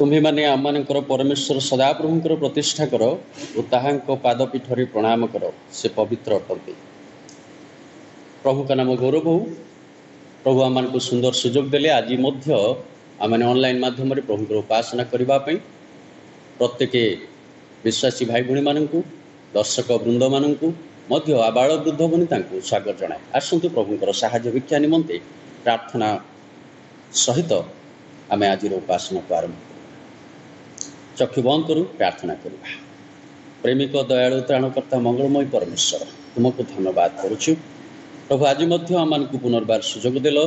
तुम्हें माने आम मानकर परमेश्वर सदाप्रभुंकर प्रतिष्ठा कर और ताहांको पादपीठरे प्रणाम कर से पवित्र अटंती। प्रभु का नाम गौरव हो। प्रभु आम को सुंदर सुजोग देले आज आम ऑनलाइन माध्यम प्रभुंकर उपासना करने प्रत्येक विश्वासी भाई भणी मानू दर्शक वृंद मानू आबाल वृद्ध भनी स्वागत जनाए। आसतु प्रभुंकर साहाय्य भिक्षा निमंते प्रार्थना सहित आम आज उपासना को आरंभ करूँ। चक्षु बंद करूँ, प्रार्थना करवा। प्रेमिक दयालु त्राणकर्ता मंगलमय परमेश्वर तुमको धन्यवाद करुचु प्रभु। आज आम को पुनर्बार सुजोग देल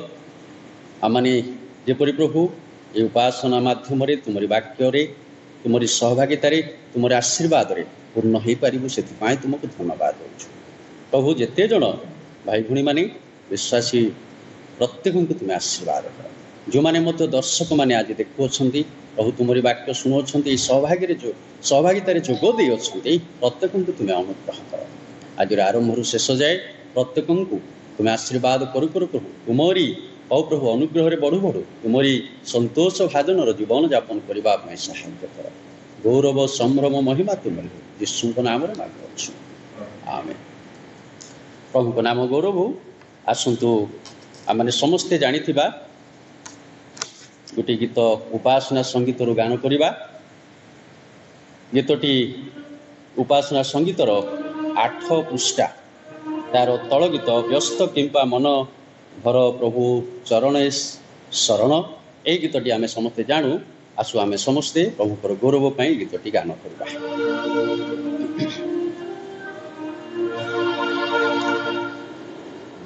आमने जेपरी प्रभु ये उपासना माध्यम तुमरी वाक्य तुमरी सहभागितार तुमर आशीर्वाद पूर्ण हो पारू से तुमको धन्यवाद देचु प्रभु। जेते जन भाई भणी माने विश्वासी प्रत्येक को तुम्हें आशीर्वाद कर। जो मैंने दर्शक मैंने आज देखुं प्रभु तुमरी वाक्य शुणुं सहभागितार जोग दे प्रत्येक को तुम्हें अनुग्रह कर। आज आरंभ शेष जाए प्रत्येक को तुम्हें आशीर्वाद करू करू प्रभु तुमरी प्रभु अनुग्रह बढ़ु बढ़ु तुमरी संतोष भाजन जीवन यापन करने साहाय्य कर। गौरव संभ्रम महिमा तुम्हारे यीशु नाम मांगुछु, आमेन। प्रभु को नाम गौरव हो। आसतु आम समस्ते जानिथिबा गोटे गीत उपासना संगीत गान करवा। गीतटी उपासना संगीतर 8 पृष्ठा तार तल गीत व्यस्त किंपा मन भर प्रभु चरण शरण। ये गीतटी आम समस्ते जानू। आसु आम समस्ते प्रभुकर गौरव पाई गीतटी गान करवा।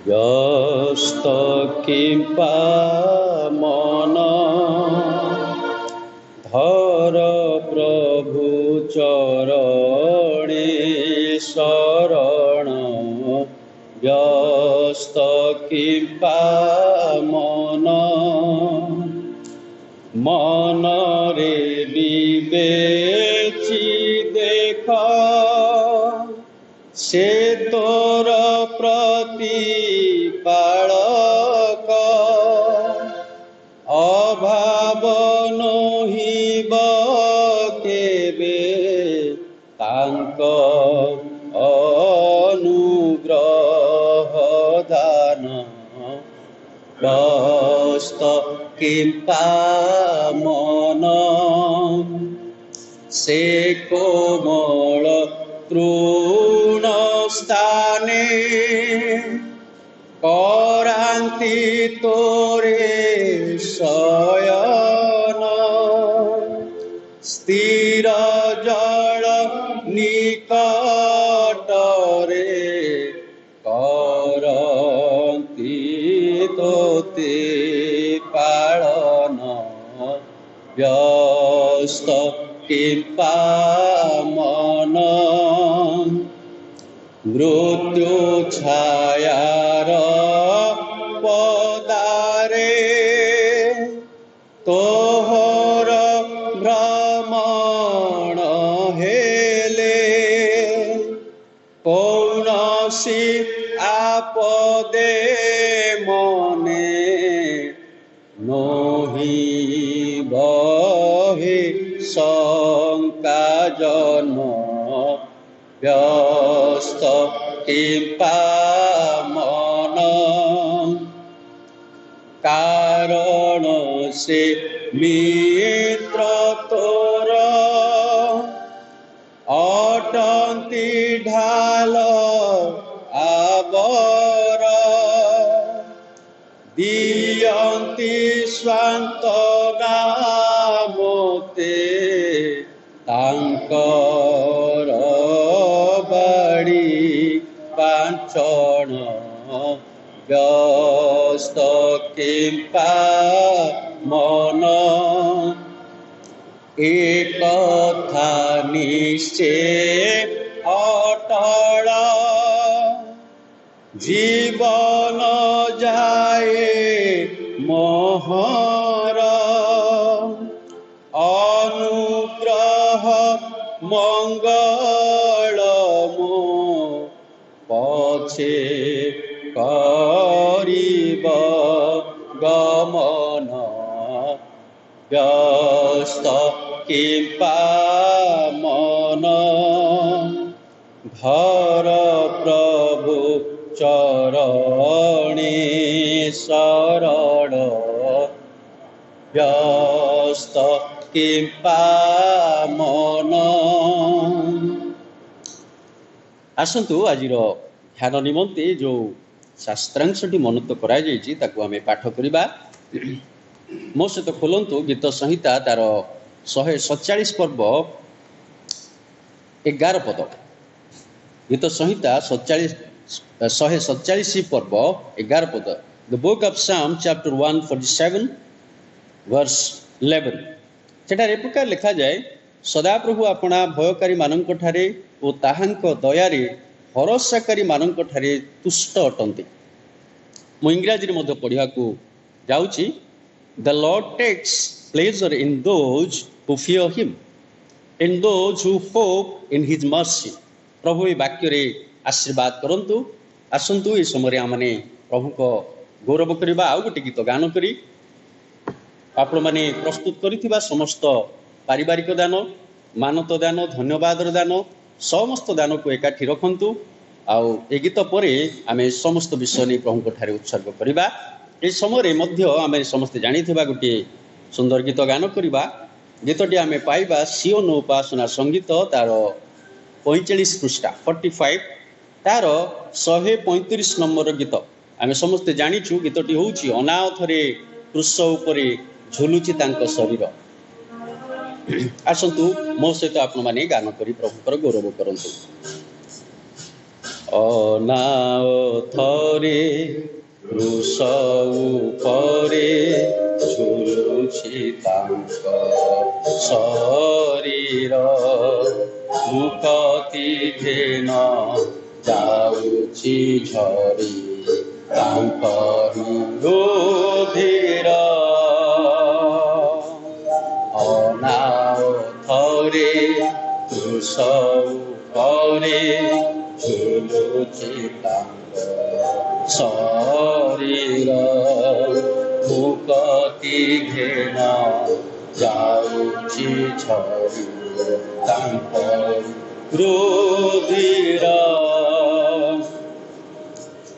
व्यस्त किंपा मन धर प्रभु चरणे शरण। व्यस्त किंपा मन मन रे विवेची देख से तोर प्रतिपालक। अभाव नहिब केबे तांक अनुग्रह दान। व्यस्त किंपा मन से कोमल तृण स्थाने करांति तोरे शयन। स्थिर जल निकटरे करंति तोते पालन। व्यस्त किंपा मन मृत्यु छायार पदारे तोहर भ्रमण हेले। कौनसी आपदे मने नही बहे शंका जन। व्यस्त किंपा मन कारण से मित्र तोर अटंती ढाल आबर। दियंती स्वांतना मोते तांकर बाड़ी पांचन। व्यस्त किंपा मन एक कथा निश्चय अटल। जीवन जाए मोहर अनुग्रह मंगल मो पछे करिब गमन। ବ୍ୟସ୍ତ କିମ୍ବା ମନ ଘର ପ୍ରଭୁ ଚରଣେ ଶରଣ ବ୍ୟସ୍ତ କିମ୍ବା ମନ। ଆସନ୍ତୁ ଆଜିର ଧ୍ୟାନ ନିମନ୍ତେ ଯେଉଁ ଶାସ୍ତ୍ରାଂଶଟି ମନୋନୀତ କରାଯାଇଛି ତାକୁ ଆମେ ପାଠ କରିବା। ମୋ ସହିତ ଖୋଲନ୍ତୁ ଗୀତ ସଂହିତା ତାର 147 ପର୍ବ 11 ପଦ। ଗୀତ ସଂହିତା 147 ପର୍ବ 11 ପଦ। The book of Psalm chapter 147 verse 11। ସେଠାରେ ଏ ପ୍ରକାର ଲେଖାଯାଏ, ସଦାପ୍ରଭୁ ଆପଣା ଭୟକାରୀ ମାନଙ୍କ ଠାରେ ଓ ତାହାଙ୍କ ଦୟାରେ ଭରସାକାରୀ ମାନଙ୍କ ଠାରେ ତୁଷ୍ଟ ଅଟନ୍ତି। ମୁଁ ଇଂରାଜୀରେ ମଧ୍ୟ ପଢ଼ିବାକୁ ଯାଉଛି। The Lord takes pleasure in those who fear him, in those who hope in his mercy। ପ୍ରଭୁ ଏ ବାକ୍ୟରେ ଆଶୀର୍ବାଦ କରନ୍ତୁ। ଆସନ୍ତୁ ଏ ସମୟରେ ଆମମାନେ ପ୍ରଭୁଙ୍କ ଗୌରବ କରିବା ଆଉ ଗୋଟେ ଗୀତ ଗାନ କରି ଆପଣମାନେ ପ୍ରସ୍ତୁତ କରିଥିବା ସମସ୍ତ ପାରିବାରିକ ଦାନ, ମାନତ ଦାନ, ଧନ୍ୟବାଦର ଦାନ, ସମସ୍ତ ଦାନକୁ ଏକାଠି ରଖନ୍ତୁ। ଆଉ ଏ ଗୀତ ପରେ ଆମେ ସମସ୍ତ ବିଷୟ ନେଇ ପ୍ରଭୁଙ୍କ ଠାରେ ଉତ୍ସର୍ଗ କରିବା। ଏ ସମୟରେ ମଧ୍ୟ ଆମେ ସମସ୍ତେ ଜାଣିଥିବା ଗୋଟିଏ ସୁନ୍ଦର ଗୀତ ଗାନ କରିବା। ଗୀତଟି ଆମେ ପାଇବା ସିଓନ ଉପାସନା ସଙ୍ଗୀତ ତାର 45 ପୃଷ୍ଠା 45 ତାର 135 ନମ୍ବର ଗୀତ। ଆମେ ସମସ୍ତେ ଜାଣିଛୁ ଗୀତଟି ହେଉଛି ଅନାଥରେ କୃଷ ଉପରେ ଝୁଲୁଛି ତାଙ୍କ ଶରୀର। ଆସନ୍ତୁ ମୋ ସହିତ ଆପଣମାନେ ଗାନ କରି ପ୍ରଭୁଙ୍କର ଗୌରବ କରନ୍ତୁ। ଅନାଥରେ କୃଷ ଉପରେ ଝୁଲୁଛି ତାଙ୍କ ଶରୀର, ମୁକ୍ତି ଘେନ ଯାଉଛି ଝରି ତାଙ୍କରି ରୁଧିର। ଅନାଥରେ କୃଷ ଉପରେ ଝୁଲୁଛି ତାଙ୍କ ଶରୀର, ମୁକ୍ତି ଘେନ ଯାଉଛି ଝରି ତାଙ୍କ ରୁଧିର।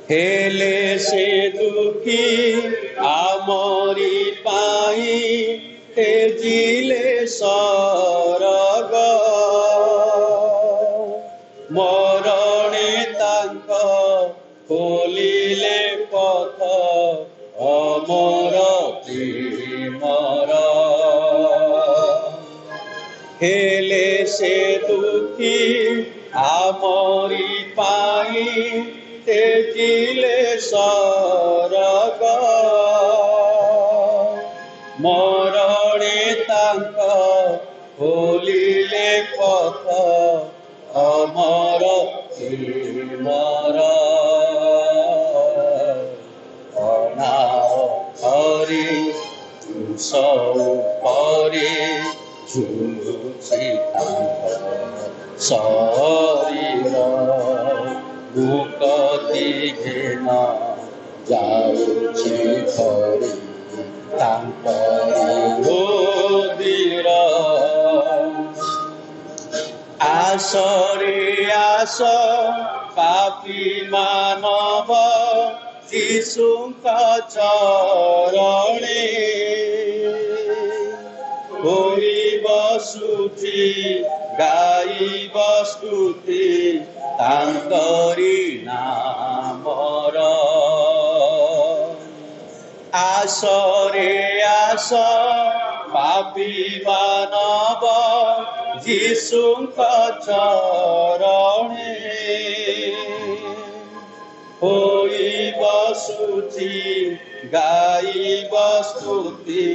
ହେଲେ ସେ ଦୁଃଖୀ ଆମରି ପାଇଁ ତେଜିଲେ ସରଗ, ମରଣେ ତାଙ୍କ ଖୋଲିଲେ ପଥ ଅମର ପ୍ରେମର। ହେଲେ ସେ ଦୁଃଖୀ ଆମରି ପାଇଁ ତେଜିଲେ ସରଗ, ମରଣେ ତାଙ୍କ ଖୋଲିଲେ ପଥ ଅମର ପ୍ରେମର। ଅନାଥରେ କୃଷ ଉପରେ ଝୁଲୁଛି ତାଙ୍କ ଶରୀର, ମୁକ୍ତି ଘେନ ଯାଉଛି ଝରି ତାଙ୍କରି ରୁଧିର। ଆସରେ ଆସ ପାପୀ ମାନବ ଯୀଶୁଙ୍କ ଚରଣେ, ହୋଇବ ସ୍ତୁତି ଗାଇବ ସ୍ତୁତି ତାଙ୍କରି ନାମର। ଆସରେ ଆସ ପାପୀ ମାନବ ଯୀଶୁଙ୍କ ଚରଣେ, ହୋଇବ ସ୍ତୁତି ଗାଇବ ସ୍ତୁତି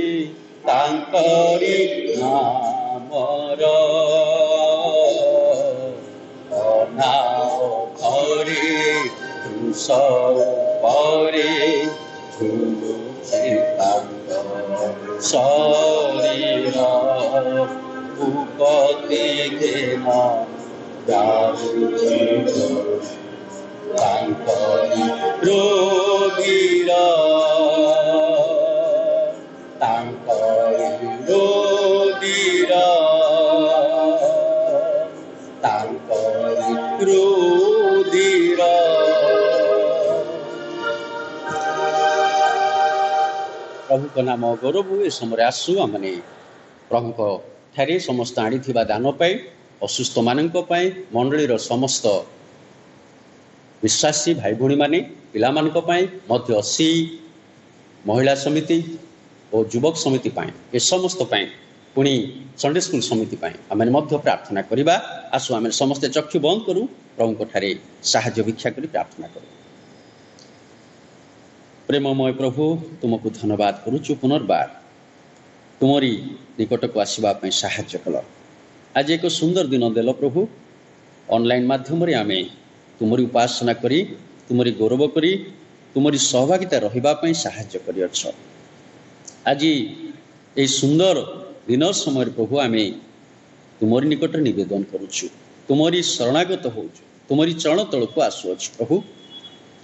ତାଙ୍କରି ନାମର। ଅନାଥରେ କୃଷ ଉପରେ ଝୁଲୁଛି ତାଙ୍କ ଶରୀର, ମୁକ୍ତି ଘେନ ଯାଉଛି ତାଙ୍କରି ରୁଧିର, ତାଙ୍କରି କ୍ରୋଧୀର ତାଙ୍କରି କ୍ରୋଧୀର ପ୍ରଭୁଙ୍କ ନାମ ଗୌରବ ଏ ସମୟରେ ଆସୁ ଆମେ ପ୍ରଭୁଙ୍କ ଠାରେ ସମସ୍ତ ଆଣିଥିବା ଦାନ ପାଇଁ ଅସୁସ୍ଥମାନଙ୍କ ପାଇଁ ମଣ୍ଡଳୀର ସମସ୍ତ ବିଶ୍ୱାସୀ ଭାଇ ଭଉଣୀମାନେ ପିଲାମାନଙ୍କ ପାଇଁ ମଧ୍ୟ ସି ମହିଳା ସମିତି ଓ ଯୁବକ ସମିତି ପାଇଁ ଏ ସମସ୍ତ ପାଇଁ ପୁଣି ସଣ୍ଡେ ସ୍କୁଲ ସମିତି ପାଇଁ ଆମେ ମଧ୍ୟ ପ୍ରାର୍ଥନା କରିବା। ଆସୁ ଆମେ ସମସ୍ତେ ଚକ୍ଷୁ ବନ୍ଦ କରୁ ପ୍ରଭୁଙ୍କ ଠାରେ ସାହାଯ୍ୟ ଭିକ୍ଷା କରି ପ୍ରାର୍ଥନା କରୁ। ପ୍ରେମମୟ ପ୍ରଭୁ ତୁମକୁ ଧନ୍ୟବାଦ କରୁଛୁ ପୁନର୍ବାର ତୁମରି ନିକଟକୁ ଆସିବା ପାଇଁ ସାହାଯ୍ୟ କଲ। ଆଜି ଏକ ସୁନ୍ଦର ଦିନ ଦେଲ ପ୍ରଭୁ। ଅନଲାଇନ୍ ମାଧ୍ୟମରେ ଆମେ ତୁମରି ଉପାସନା କରି ତୁମରି ଗୌରବ କରି ତୁମରି ସହଭାଗିତା ରହିବା ପାଇଁ ସାହାଯ୍ୟ କରିଅଛ। ଆଜି ଏହି ସୁନ୍ଦର ଦିନ ସମୟରେ ପ୍ରଭୁ ଆମେ ତୁମରି ନିକଟରେ ନିବେଦନ କରୁଛୁ, ତୁମରି ଶରଣାଗତ ହେଉଛୁ, ତୁମରି ଚରଣ ତଳକୁ ଆସୁଅଛୁ ପ୍ରଭୁ।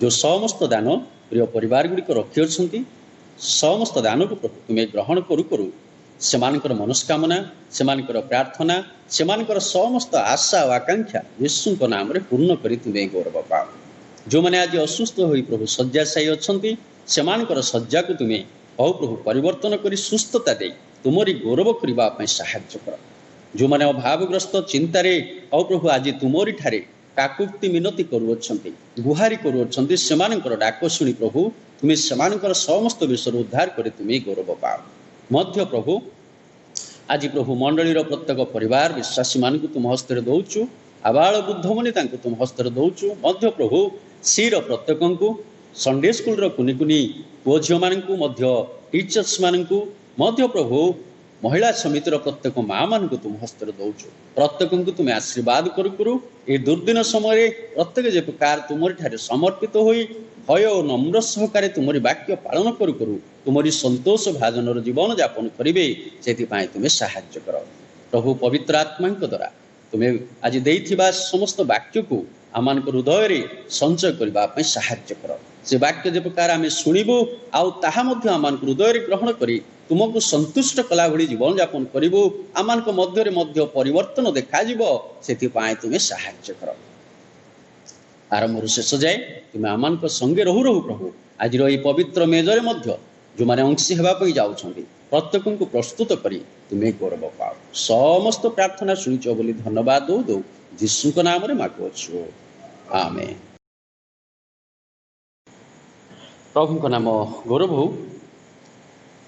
ଯେଉଁ ସମସ୍ତ ଦାନ ପ୍ରିୟ ପରିବାର ଗୁଡ଼ିକ ରଖିଅଛନ୍ତି ସମସ୍ତ ଦାନକୁ ପ୍ରଭୁ ତୁମେ ଗ୍ରହଣ କରୁ କରୁ ସେମାନଙ୍କର ମନସ୍କାମନା, ସେମାନଙ୍କର ପ୍ରାର୍ଥନା, ସେମାନଙ୍କର ସମସ୍ତ ଆଶା ଓ ଆକାଂକ୍ଷା ଯୀଶୁଙ୍କ ନାମରେ ପୂର୍ଣ୍ଣ କରି ତୁମେ ଗୌରବ ପାଅ। ଯେଉଁମାନେ ଆଜି ଅସୁସ୍ଥ ହୋଇ ପ୍ରଭୁ ଶଯ୍ୟାଶାୟୀ ଅଛନ୍ତି ସେମାନଙ୍କର ଶଯ୍ୟାକୁ ତୁମେ ହଉ ପ୍ରଭୁ ପରିବର୍ତ୍ତନ କରି ସୁସ୍ଥତା ଦେଇ ତୁମରି ଗୌରବ କରିବା ପାଇଁ ସାହାଯ୍ୟ କର। ଯେଉଁମାନେ ଅଭାବଗ୍ରସ୍ତ ଚିନ୍ତାରେ ହଉ ପ୍ରଭୁ ଆଜି ତୁମରି ଠାରେ କାକୁକ୍ତି ମିନତି କରୁଅଛନ୍ତି, ଗୁହାରି କରୁଅଛନ୍ତି, ସେମାନଙ୍କର ଡାକ ଶୁଣି ପ୍ରଭୁ ତୁମେ ସେମାନଙ୍କର ସମସ୍ତ ବିଷୟରେ ଉଦ୍ଧାର କରି ତୁମେ ଗୌରବ ପାଅ। ମଧ୍ୟ ପ୍ରଭୁ ଆଜି ପ୍ରଭୁ ମଣ୍ଡଳୀର ପ୍ରତ୍ୟେକ ପରିବାର ବିଶ୍ୱାସୀମାନଙ୍କୁ ତୁମ ହସ୍ତରେ ଦେଉଛୁ, ଆବାଳ ବୃଦ୍ଧମାନେ ତାଙ୍କୁ ତୁମ ହସ୍ତରେ ଦେଉଛୁ। ମଧ୍ୟ ପ୍ରଭୁ ସିର ପ୍ରତ୍ୟେକଙ୍କୁ, ସଣ୍ଡେ ସ୍କୁଲର କୁନି କୁନି ପୁଅ ଝିଅମାନଙ୍କୁ, ମଧ୍ୟ ଟିଚର୍ସ ମାନଙ୍କୁ, ମଧ୍ୟ ପ୍ରଭୁ ମହିଳା ସମିତିର ପ୍ରତ୍ୟେକ ମା ମାନଙ୍କୁ ତୁମ ହସ୍ତରେ ଦେଉଛୁ। ପ୍ରତ୍ୟେକଙ୍କୁ ତୁମେ ଆଶୀର୍ବାଦ କରୁ କରୁ ଏ ଦୁର୍ଦିନ ସମୟରେ ପ୍ରତ୍ୟେକ ଯେ ପ୍ରକାର ତୁମରି ଠାରେ ସମର୍ପିତ ହୋଇ ଭୟ ଓ ନମ୍ର ସହକାରେ ତୁମରି ବାକ୍ୟ ପାଳନ କରୁ କରୁ ତୁମରି ସନ୍ତୋଷ ଭାଜନର ଜୀବନ ଯାପନ କରିବେ ସେଥିପାଇଁ ତୁମେ ସାହାଯ୍ୟ କର ପ୍ରଭୁ। ପବିତ୍ର ଆତ୍ମାଙ୍କ ଦ୍ୱାରା ତୁମେ ଆଜି ଦେଇଥିବା ସମସ୍ତ ବାକ୍ୟକୁ ଆମମାନଙ୍କ ହୃଦୟରେ ସଞ୍ଚୟ କରିବା ପାଇଁ ସାହାଯ୍ୟ କର। ସେ ବାକ୍ୟ ଯେ ପ୍ରକାର ଆମେ ଶୁଣିବୁ ଆଉ ତାହା ମଧ୍ୟ ଆମମାନଙ୍କ ହୃଦୟରେ ଗ୍ରହଣ କରି ତୁମକୁ ସନ୍ତୁଷ୍ଟ କଲା ଭଳି ଜୀବନ ଯାପନ କରିବୁ, ଆମମାନଙ୍କ ମଧ୍ୟରେ ମଧ୍ୟ ପରିବର୍ତ୍ତନ ଦେଖାଯିବ, ସେଥିପାଇଁ ତୁମେ ସାହାଯ୍ୟ କର। ଆରମ୍ଭରୁ ଶେଷ ଯାଏ ତୁମେ ଆମମାନଙ୍କ ସଙ୍ଗେ ରହୁ ରହୁ ପ୍ରଭୁ ଆଜିର ଏହି ପବିତ୍ର ମେଜରେ ମଧ୍ୟ ଯେଉଁମାନେ ଅଂଶୀ ହେବା ପାଇଁ ଯାଉଛନ୍ତି ପ୍ରତ୍ୟେକଙ୍କୁ ପ୍ରସ୍ତୁତ କରି ତୁମେ ଗୌରବ ପାଅ। ସମସ୍ତ ପ୍ରାର୍ଥନା ଶୁଣିଛ ବୋଲି ଧନ୍ୟବାଦ ଦଉ ଦଉ ଯୀଶୁଙ୍କ ନାମରେ ମାଗୁଅଛୁ, ଆମେନ୍। ପ୍ରଭୁଙ୍କ ନାମ ଗୌରବ ହଉ।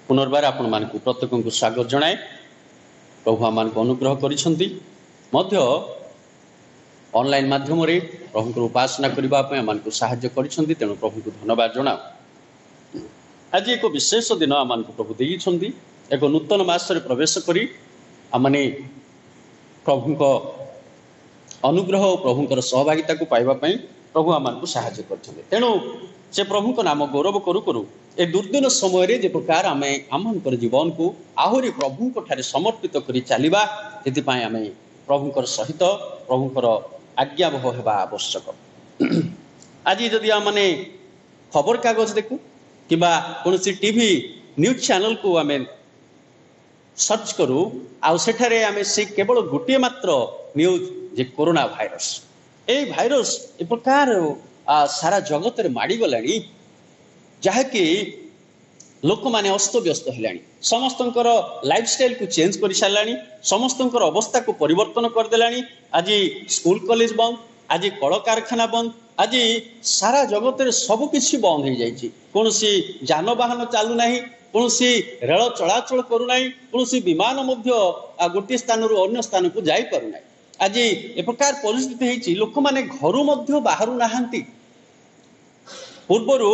ପୁନର୍ବାର ଆପଣମାନଙ୍କୁ ପ୍ରତ୍ୟେକଙ୍କୁ ସ୍ୱାଗତ ଜଣାଏ। ପ୍ରଭୁ ଆମମାନଙ୍କୁ ଅନୁଗ୍ରହ କରିଛନ୍ତି, ମଧ୍ୟ ଅନଲାଇନ୍ ମାଧ୍ୟମରେ ପ୍ରଭୁଙ୍କର ଉପାସନା କରିବା ପାଇଁ ଆମମାନଙ୍କୁ ସାହାଯ୍ୟ କରିଛନ୍ତି, ତେଣୁ ପ୍ରଭୁଙ୍କୁ ଧନ୍ୟବାଦ ଜଣାଉ। ଆଜି ଏକ ବିଶେଷ ଦିନ ଆମମାନଙ୍କୁ ପ୍ରଭୁ ଦେଇଛନ୍ତି। ଏକ ନୂତନ ମାସରେ ପ୍ରବେଶ କରି ଆମମାନେ ପ୍ରଭୁଙ୍କ ଅନୁଗ୍ରହ ଓ ପ୍ରଭୁଙ୍କର ସହଭାଗିତାକୁ ପାଇବା ପାଇଁ ପ୍ରଭୁ ଆମମାନଙ୍କୁ ସାହାଯ୍ୟ କରିଛନ୍ତି। ତେଣୁ ସେ ପ୍ରଭୁଙ୍କ ନାମ ଗୌରବ କରୁ କରୁ ଏ ଦୁର୍ଦିନ ସମୟରେ ଯେ ପ୍ରକାର ଆମେ ଆମମାନଙ୍କର ଜୀବନକୁ ଆହୁରି ପ୍ରଭୁଙ୍କ ଠାରେ ସମର୍ପିତ କରି ଚାଲିବା, ସେଥିପାଇଁ ଆମେ ପ୍ରଭୁଙ୍କର ସହିତ ପ୍ରଭୁଙ୍କର ଆଜ୍ଞାବହ ହେବା ଆବଶ୍ୟକ। ଆଜି ଯଦି ଆମେ ଖବରକାଗଜ ଦେଖୁ କିମ୍ବା କୌଣସି ଟିଭି ନ୍ୟୁଜ୍ ଚ୍ୟାନେଲକୁ ଆମେ ସର୍ଚ୍ଚ କରୁ ଆଉ ସେଠାରେ ଆମେ ସେ କେବଳ ଗୋଟିଏ ମାତ୍ର ନ୍ୟୁଜ୍ ଯେ କରୋନା ଭାଇରସ୍, এই ଭାଇରସ୍ ଏ ପ୍ରକାର ସାରା ଜଗତରେ ମାଡ଼ିଗଲାଣି ଯାହାକି ଲୋକମାନେ ଅସ୍ତବ୍ୟସ୍ତ ହେଲାଣି। ସମସ୍ତଙ୍କର ଲାଇଫଷ୍ଟାଇଲକୁ ଚେଞ୍ଜ କରିସାରିଲାଣି, ସମସ୍ତଙ୍କର ଅବସ୍ଥାକୁ ପରିବର୍ତ୍ତନ କରିଦେଲାଣି। ଆଜି ସ୍କୁଲ କଲେଜ ବନ୍ଦ, ଆଜି କଳକାରଖାନା ବନ୍ଦ, ଆଜି ସାରା ଜଗତରେ ସବୁକିଛି ବନ୍ଦ ହେଇଯାଇଛି। କୌଣସି ଯାନବାହନ ଚାଲୁନାହିଁ, କୌଣସି ରେଳ ଚଳାଚଳ କରୁନାହିଁ, କୌଣସି ବିମାନ ମଧ୍ୟ ଗୋଟିଏ ସ୍ଥାନରୁ ଅନ୍ୟ ସ୍ଥାନକୁ ଯାଇପାରୁନାହିଁ। ଆଜି ଏ ପ୍ରକାର ପରିସ୍ଥିତି ହେଇଛି, ଲୋକମାନେ ଘରୁ ମଧ୍ୟ ବାହାରୁ ନାହାନ୍ତି। ପୂର୍ବରୁ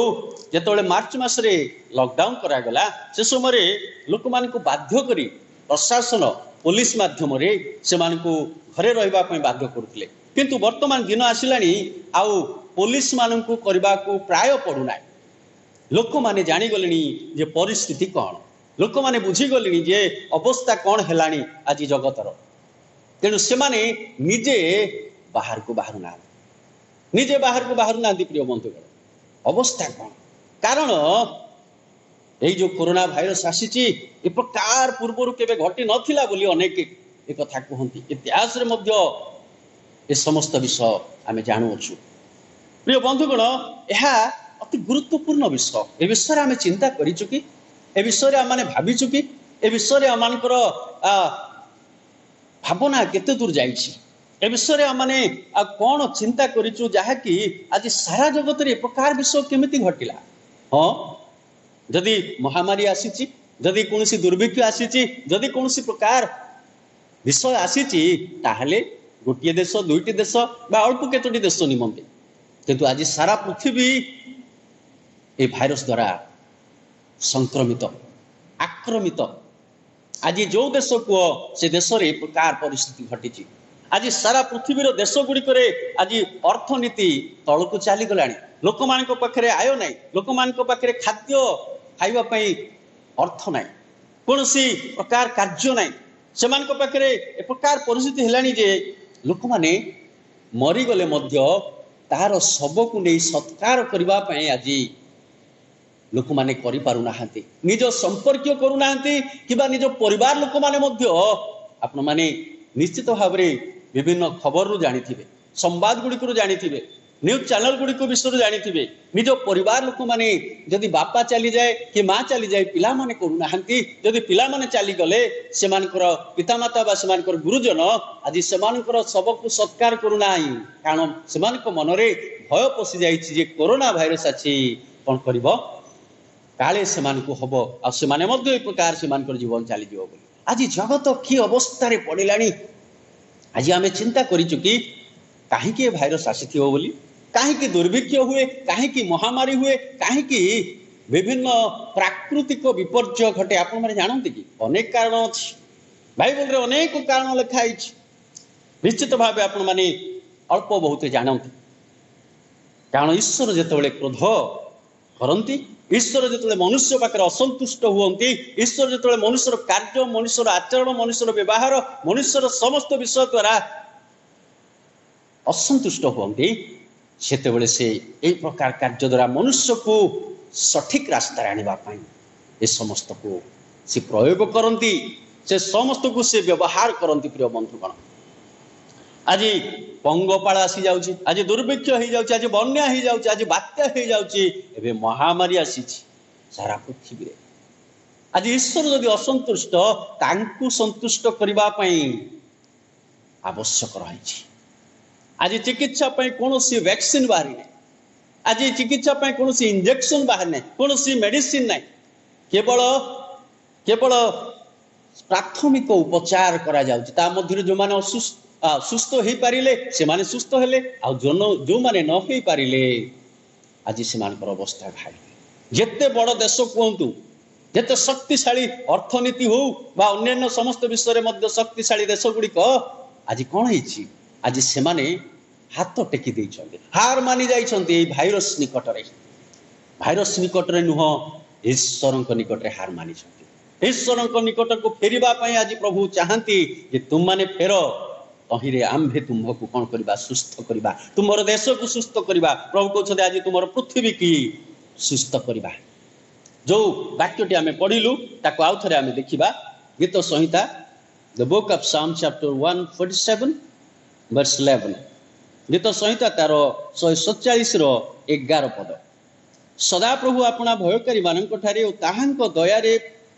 ଯେତେବେଳେ ମାର୍ଚ୍ଚ ମାସରେ ଲକଡାଉନ କରାଗଲା ସେ ସମୟରେ ଲୋକମାନଙ୍କୁ ବାଧ୍ୟ କରି ପ୍ରଶାସନ ପୋଲିସ ମାଧ୍ୟମରେ ସେମାନଙ୍କୁ ଘରେ ରହିବା ପାଇଁ ବାଧ୍ୟ କରୁଥିଲେ, କିନ୍ତୁ ବର୍ତ୍ତମାନ ଦିନ ଆସିଲାଣି ଆଉ ପୋଲିସ ମାନଙ୍କୁ କରିବାକୁ ପ୍ରାୟ ପଡୁନାହିଁ। ଲୋକମାନେ ଜାଣିଗଲେଣି ଯେ ପରିସ୍ଥିତି କ'ଣ, ଲୋକମାନେ ବୁଝିଗଲେଣି ଯେ ଅବସ୍ଥା କ'ଣ ହେଲାଣି ଆଜି ଜଗତର। ତେଣୁ ସେମାନେ ନିଜେ ବାହାରକୁ ବାହାରୁନାହାନ୍ତି, ନିଜେ ବାହାରକୁ ବାହାରୁନାହାନ୍ତି। ପ୍ରିୟ ବନ୍ଧୁଗଣ, ଅବସ୍ଥା କ'ଣ? କାରଣ এই जो कोरोना भाइरस आसी ए प्रकार पूर्व केबे घटी नथिला बोली अनेक एक कथा कहती इतिहास रे मध्य ए समस्त विषय आम जानुछु। प्रिय बंधुगण यह अति गुरुत्वपूर्ण विषय ए विषय आम चिंता करिछु कि ए विषय आम माने भाविछु कि ए विषय आम मानकर भावना केते दूर जाइछि ए विषय आम माने कौन चिंता करिछु जहा कि आज सारा जगत रे प्रकार विषय केमिति घटिला। हाँ जदि महामारी आसी जदि कौन दुर्भिक्ष आसी जदि कौन प्रकार विषय आसी ताहले गोटे देश दुईटी देश बा अल्प केतोटी देश निमंते किंतु आज सारा पृथ्वी ए भाइरस द्वारा संक्रमित आक्रमित। आज जो देश कह से देश रे प्रकार परिस्थिति घटी आज सारा पृथ्वीर देश गुड़िक आज अर्थनीति तलू चली गला लोक मान पाखे आय ना लोक मान पाखे खाद्य खावाई अर्थ ना कौन प्रकार कार्य ना से पाखे ए प्रकार परिस्थिति है लोक मैंने मरीगले तार शव को नहीं सत्कार करने आज लोक मैंने निज संपर्क करूना कि निज परिवार लोक मैंने आपण मैंने निश्चित भाव विभिन्न खबर रु जानी संवाद गुड़िक जानी न्यूज चैनल गुड़िक विषय जानी निज परिवार लोक मैंने जदि बापा चली जाए कि माँ चली जाए पिला माने करूना जदि पिला माने चली गले से पितामाता बा से गुरुजन आज से शव को सत्कार करूना कारण से मन में भय पशि जाइए कोरोना भाइरस अच्छी कौन कर काले से हम आ प्रकार से जीवन चलीज आज जगत कि अवस्था पड़ा आज आम चिंता करिछु कि कहीं भाइरस आसी बोली कहीं दुर्भिक्ष हुए कहीं महामारी हुए कहीं विभिन्न प्राकृतिक विपर्य घटे आप जानते कि अनेक कारण अच्छी बाइबल रे अनेक कारण लिखाई निश्चित भाव आप अल्प बहुत जानते कारण ईश्वर जिते क्रोध करती ईश्वर जो मनुष्य पाखे असंतुष्ट हुए ईश्वर जो मनुष्यर कार्य मनुष्यर आचरण मनुष्यर व्यवहार मनुष्यर समस्त विषय द्वारा असंतुष्ट हुए सेतेबेले से एक प्रकार कार्य द्वारा मनुष्य को सठिक रास्ता आने ए समस्त को से प्रयोग करती से समस्त को से व्यवहार करती। प्रिय बंधुगण आज पंगपाल आसी जाउची आज दुर्भिक्ष हो जाउची आज बन्या हो जाउची आज बात्या हो जाउची एबे महामारी आसी सारा पृथ्वी रे आज ईश्वर जदि असंतुष्ट तांकु संतुष्ट करबा पई आवश्यक रही आज चिकित्सा पई कोनोसी वैक्सीन बाहरी नै आज चिकित्सा पई कोनोसी इंजेक्शन बाहर नै कोनोसी मेडिसिन नै केवल केवल प्राथमिक उपचार करा जाउची ता मध्य जो माने सुस्थ हो पारे से माने सुस्थ हेले जो माने न हो पारे आज से अवस्था घाई जिते बड़ देश कहतु जिते शक्तिशाली अर्थनीति हो बा अन्य समस्त विषय में शक्तिशाली देश गुड़िक आज कौन है आज से माने हाथ टेकी देइछन्ते हार मानी जाइछन्ते भाइरस निकट रे नुह ईश्वर निकट रे हार मानी ईश्वर निकट को फेरिबा पई आज प्रभु चाहती जे तुम माने फेर तहिरे आम्भे तुम्हको कौन करवा सुस्थ करवा तुम देश को सुस्थ करवा प्रभु कहते आज तुम पृथ्वी की सुस्थ करवा जो वाक्यटी आम पढ़िलु ताको आउ थे आम देखा गीत संहिता द बुक ऑफ साम चैप्टर 147 वर्स 11 गीत संहिता तार 147 11 पद सदा प्रभु आपणा भयकारी मानक ठारे ताहांक दयारे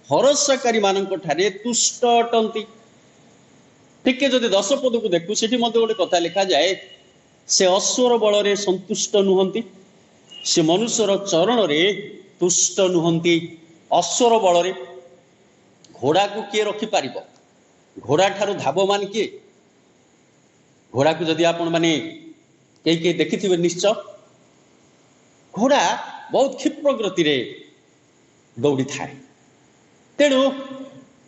भरोसाकारी मानक ठारे तुष्ट अटंती। ठीक है जदि 10 पद को देखु से गोटे कथा लिखा जाए से अश्वर बल रे संतुष्ट नुहंती से मनुष्यर चरण रे तुष्ट नुहंती। अश्वर बल रे घोड़ा को किए रखि पारिबो घोड़ा ठारू धावमान किए घोड़ा को जदि आपण माने कई देखिथिबे निश्चय घोड़ा बहुत क्षिप्र गति रे दौड़ी थाए तेणु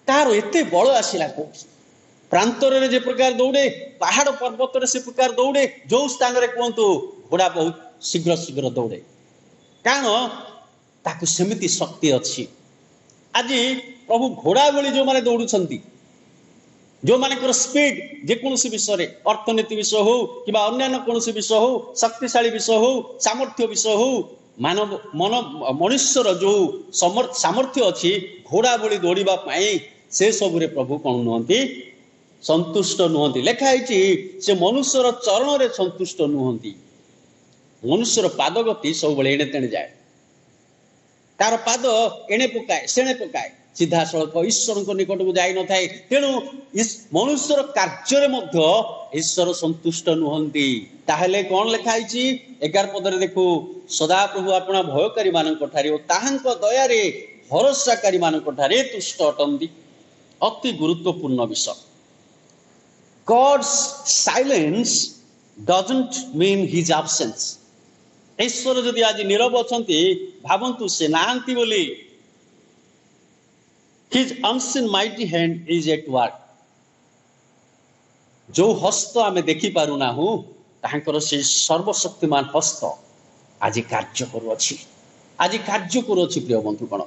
तार एते बल आसिला कोठी प्रांतर जे प्रकार दौड़े पहाड़ पर्वत से प्रकार दौड़े जो स्थान रे कहतु घोड़ा बहुत शीघ्र शीघ्र दौड़े कारण ताकू सेमिति शक्ति अच्छी। आज प्रभु घोड़ा भली जो माने दौड़ुछंती जो मानकर स्पीड जेकोसी विषय अर्थनीति विषय हो कि अन्य कौन विषय हो शक्तिशाली विषय हो सामर्थ्य विषय हो मानव मन मनुष्यर जो सामर्थ्य अच्छी घोड़ा भली दौड़ा से सबुरे प्रभु कौन नुहति संतुष्ट नुहति लिखाई से मनुष्यर चरण रे संतुष्ट नुहति मनुष्यर पाद गति सब एणे तेणे जाए तार पाद एणे पकाए सेणे पकाए सीधा सड़क ईश्वर निकट को जाई न थाए तेणु मनुष्यर कार्य ईश्वर संतुष्ट नुहति ताहले कौन लिखाई 11 पदरे देखू सदा प्रभु अपना भयकारी मानक ठारे और ताहांक दयारे भरोसाकारी मानक ठारे तुष्ट अटंती अति गुरुत्वपूर्ण विषय God's silence doesn't mean his absence ईश्वर जदि आज नीरव अछंती भावंतु से नाहंती बोली His unseen mighty hand is at work जो हस्त आमे देखि पारुना हूँ ताहांकर से सर्वशक्तिमान हस्त आज कार्य करुअछि आज कार्य करुअछि प्रिय बंधुगण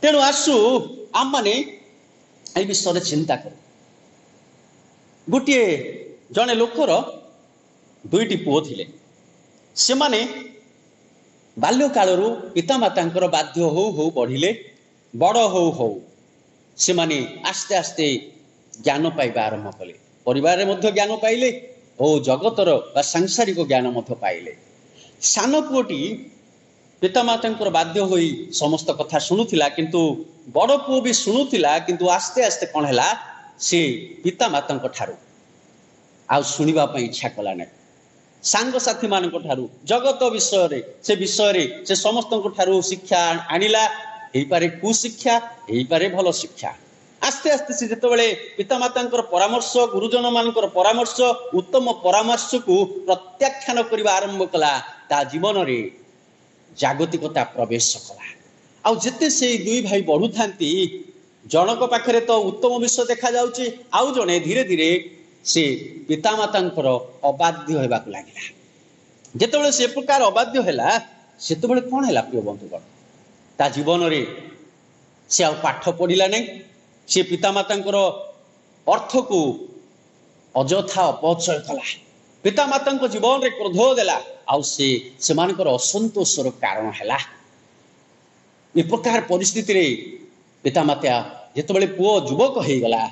तेणु आसु आम माने ए विषय चिंता करू गोटे जने लोकर दुईटी पुओ थिले से माने बाल्य कालरू पितामातांकर बाध्य हो बढ़िले बड़ हो से माने आस्ते आस्ते ज्ञान पाइबा आरंभ कले परिवार मध्य ज्ञान पाइले और जगतर बा सांसारिक ज्ञान मध्य पाइले सान पुओटी पितामातांकर बाध्य होई समस्त कथा शुणुथिला किंतु बड़ पुओ भी शुणुथिला किंतु आस्ते आस्ते कौन हैला से पितामातांक ठारू आ शुणिबा पई इच्छा कला नै सांग साथी मानक ठारू जगत विषय से समस्त ठारू शिक्षा आनिला एई पारे कुशिक्षा एई पारे भल शिक्षा आस्ते आस्ते से जेतेबेले पितामातांकर परामर्श गुरुजन मानकर परामर्श उत्तम परामर्श को प्रत्याख्यान करबा आरंभ कला ता जीवन रे जागतिकता प्रवेश कला आ जेते से दुई भाई बढ़ु थांती जनक पाखरे तो उत्तम विषय देखा जाउची आउ जने धीरे धीरे से पितामातांकर अबाध्य होबाक लागिला जेतेबेले से प्रकार अबाध्य हैला सेतेबेले कोन हैला प्रिय बंधुगण ता जीवन रे से आ पाठ पढ़िला नै से पितामातांकर अर्थ को अजथा अपचय कला पितामातांक जीवन रे क्रोध देला आउ से मानकर असंतोषर कारण हैला ए प्रकार परिस्थिति रे पितामाता जेतेबेले पुओ युवक हो गला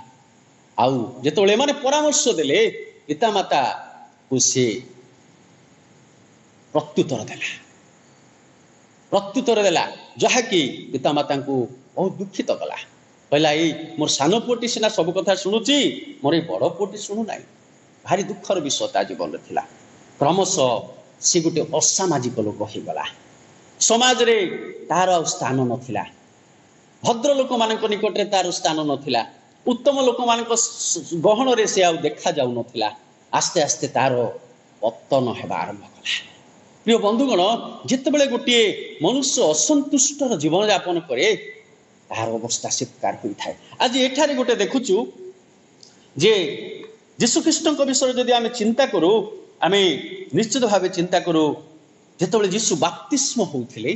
आउ जेतेबेले माने परामर्श देले पितामाता को से प्रत्युत्तर देला जहा कि पितामाता को बहुत दुखित कला कहला ए मोर सान पुओटी सिना सब कथा शुणुची मोर ए बड़ पुओटी शुणु नाई भारी दुखर विषय ता जीवन रे थिला क्रमशः से गोटे असामाजिक लोक हो गला समाज रे तार स्थान नथिला भद्र लोक मानक निकट रे तार स्थान नथिला उत्तम लोक मानक गहन रे से आ देखा जाउ नथिला आस्ते आस्ते तार पतन हेबा आरंभ कला प्रिय बंधुगण जितेबेले गोटे मनुष्य असंतुष्टर जीवन यापन करे तार अवस्था से प्रकार होई थाए आज एठारे गोटे देखुचु जे यीशुख्रीष्ट विषय जदि आमे चिंता करू आमे निश्चित भावे चिंता करू जेतेबेले यीशु बाप्तिस्म होउथिले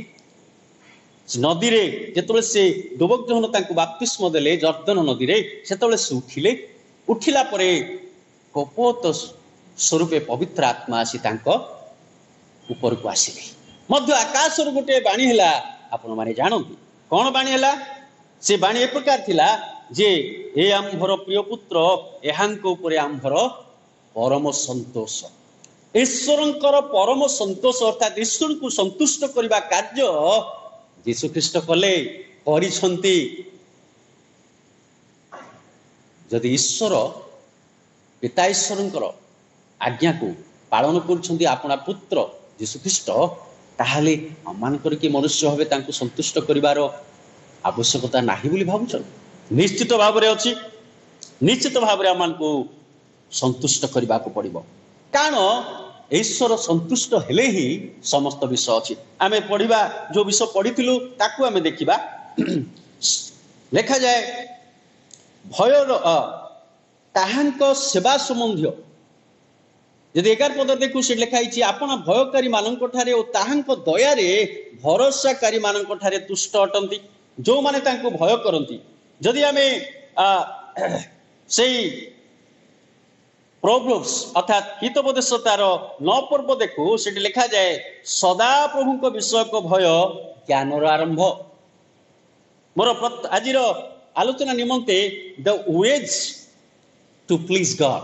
नदी रे जेतेबेले से डुबक जहन तांको बाप्तिस्म देले जर्दन नदी रे सेतेबेले से उठिला परे कपोत स्वरूपे पवित्र आत्मा आसी तांको ऊपर को आसिले मध्य आकाश रो गोटे बाणी हैला आपण माने जानନ୍ତି कोन बाणी हैला से बाणी ए प्रकार थिला जे ए आम्भर प्रिय पुत्र एहांक ऊपर आम्भर परम संतोष ईश्वरंकर परम संतोष अर्थात ईश्वर को संतुष्ट करबा कार्य यीशुख्रीष्ट कले करिसंती जदि ईश्वर पिता ईश्वरंकर आज्ञा को पालन करुछंती आपना पुत्र यीशुख्रीष्ट ताहाले अमानकर कि मनुष्य भावे तांको संतुष्ट करिवार आवश्यकता नाही बोली भाबुछन निश्चित भाव रे अछि निश्चित भाव रे अमान को संतुष्ट करबा को पड़िबो कारण ईश्वर संतुष्ट हेले ही समस्त विषय अछि आमे पढ़िबा जो विषय पढ़िथिलु ताकू आमे देखिबा लिखा जाए भय ताहांक सेवा संबंधी यदि 11 पद देखु से लिखाई आपण भयकारी मानक ठारे और ताहांक दयारे भरोसाकारी मानक ठारे तुष्ट अटंती जो माने तांको भय करंती जदि आमे सेई प्रोवर्ब्स अर्थात हितोपदेश तार 9 पर्व देखू से लिखा जाए सदा प्रभु को विषय को भय ज्ञानर आरंभ। मोर आज आलोचना निमंते the ways to please God,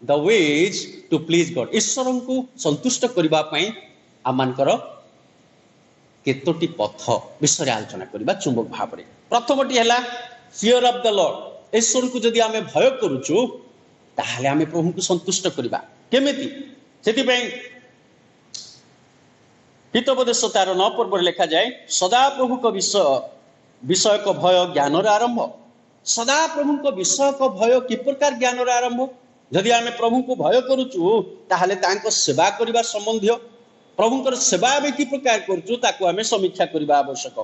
the ways to please God, ईश्वर को संतुष्ट करने आमर केतोटी पथ विषय आलोचना करबा चुंबक भाव में। प्रथमटी है फियर ऑफ द लॉर्ड। ईश्वर को जदि आमे भय करूचु ताहले आमे प्रभु को संतुष्ट करबा केमिति सेति पई हितोपदेश तार 9 पर्व लिखा जाए सदा प्रभु को विषय को भय ज्ञानर आरंभ। सदा प्रभु को विषय को भय कि प्रकार ज्ञानर आरंभ। जदि आमे प्रभु को भय करूचु ताहले तांको सेवा करबा संबंधी प्रभुंकर सेवा आमे कि प्रकार करूचु ताको आमे समीक्षा करबा आवश्यक।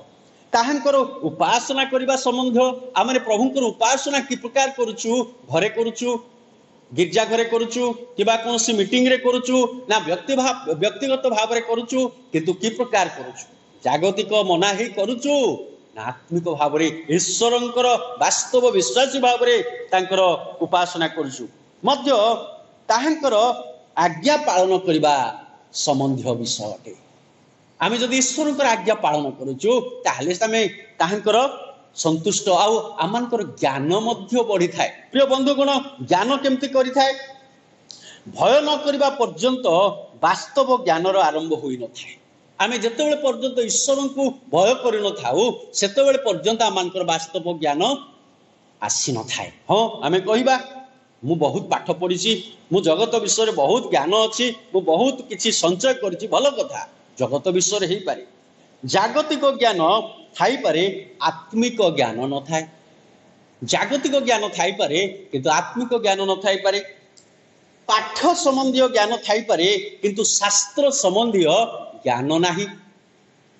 ताहांकर उपासना करबा संबंध आमे प्रभुंकर उपासना कि प्रकार करूचु, घरे करूचु, गिरजा घरे करूचु किबा कोनसी मीटिंग रे करूचु ना व्यक्तिगत भाव रे करूचु, किंतु कि प्रकार करूचु, जागतिक मना ही करूचु ना आत्मिक भाव रे ईश्वरंकर वास्तव विश्वासी भाव रे तांकर उपासना करूचु। मध्य ताहांकर आज्ञा पालन करबा संबंधी विषय अटे। आमे जदि ईश्वरंकर आज्ञा पालन करूचु ताहले आमे ताहांकर संतुष्ट आमर ज्ञान बढ़ी थाए। प्रिय बंधुगण ज्ञान केमती करि थाए भय न करबा पर्यंत वास्तव ज्ञानर आरंभ होई न थाए। आमे जेतेबेले पर्यंत ईश्वर को भय करि न थाउ सेतेबेले पर्यंत आमर वास्तव ज्ञान आसी न थाए। हाँ आमे कहिबा मु बहुत पाठ पढ़ी, मु जगत विषय बहुत ज्ञान अच्छी, मु बहुत किछि संचय करिछि, भल कथा जगत विषय हो पारे, जागतिक ज्ञान थाई पारे, आत्मिक ज्ञान न थाए। जागतिक ज्ञान थाई पारे किंतु आत्मिक ज्ञान न थाई पारे। पाठ संबंधी ज्ञान थाई पारे किंतु शास्त्र संबंधी ज्ञान नाही।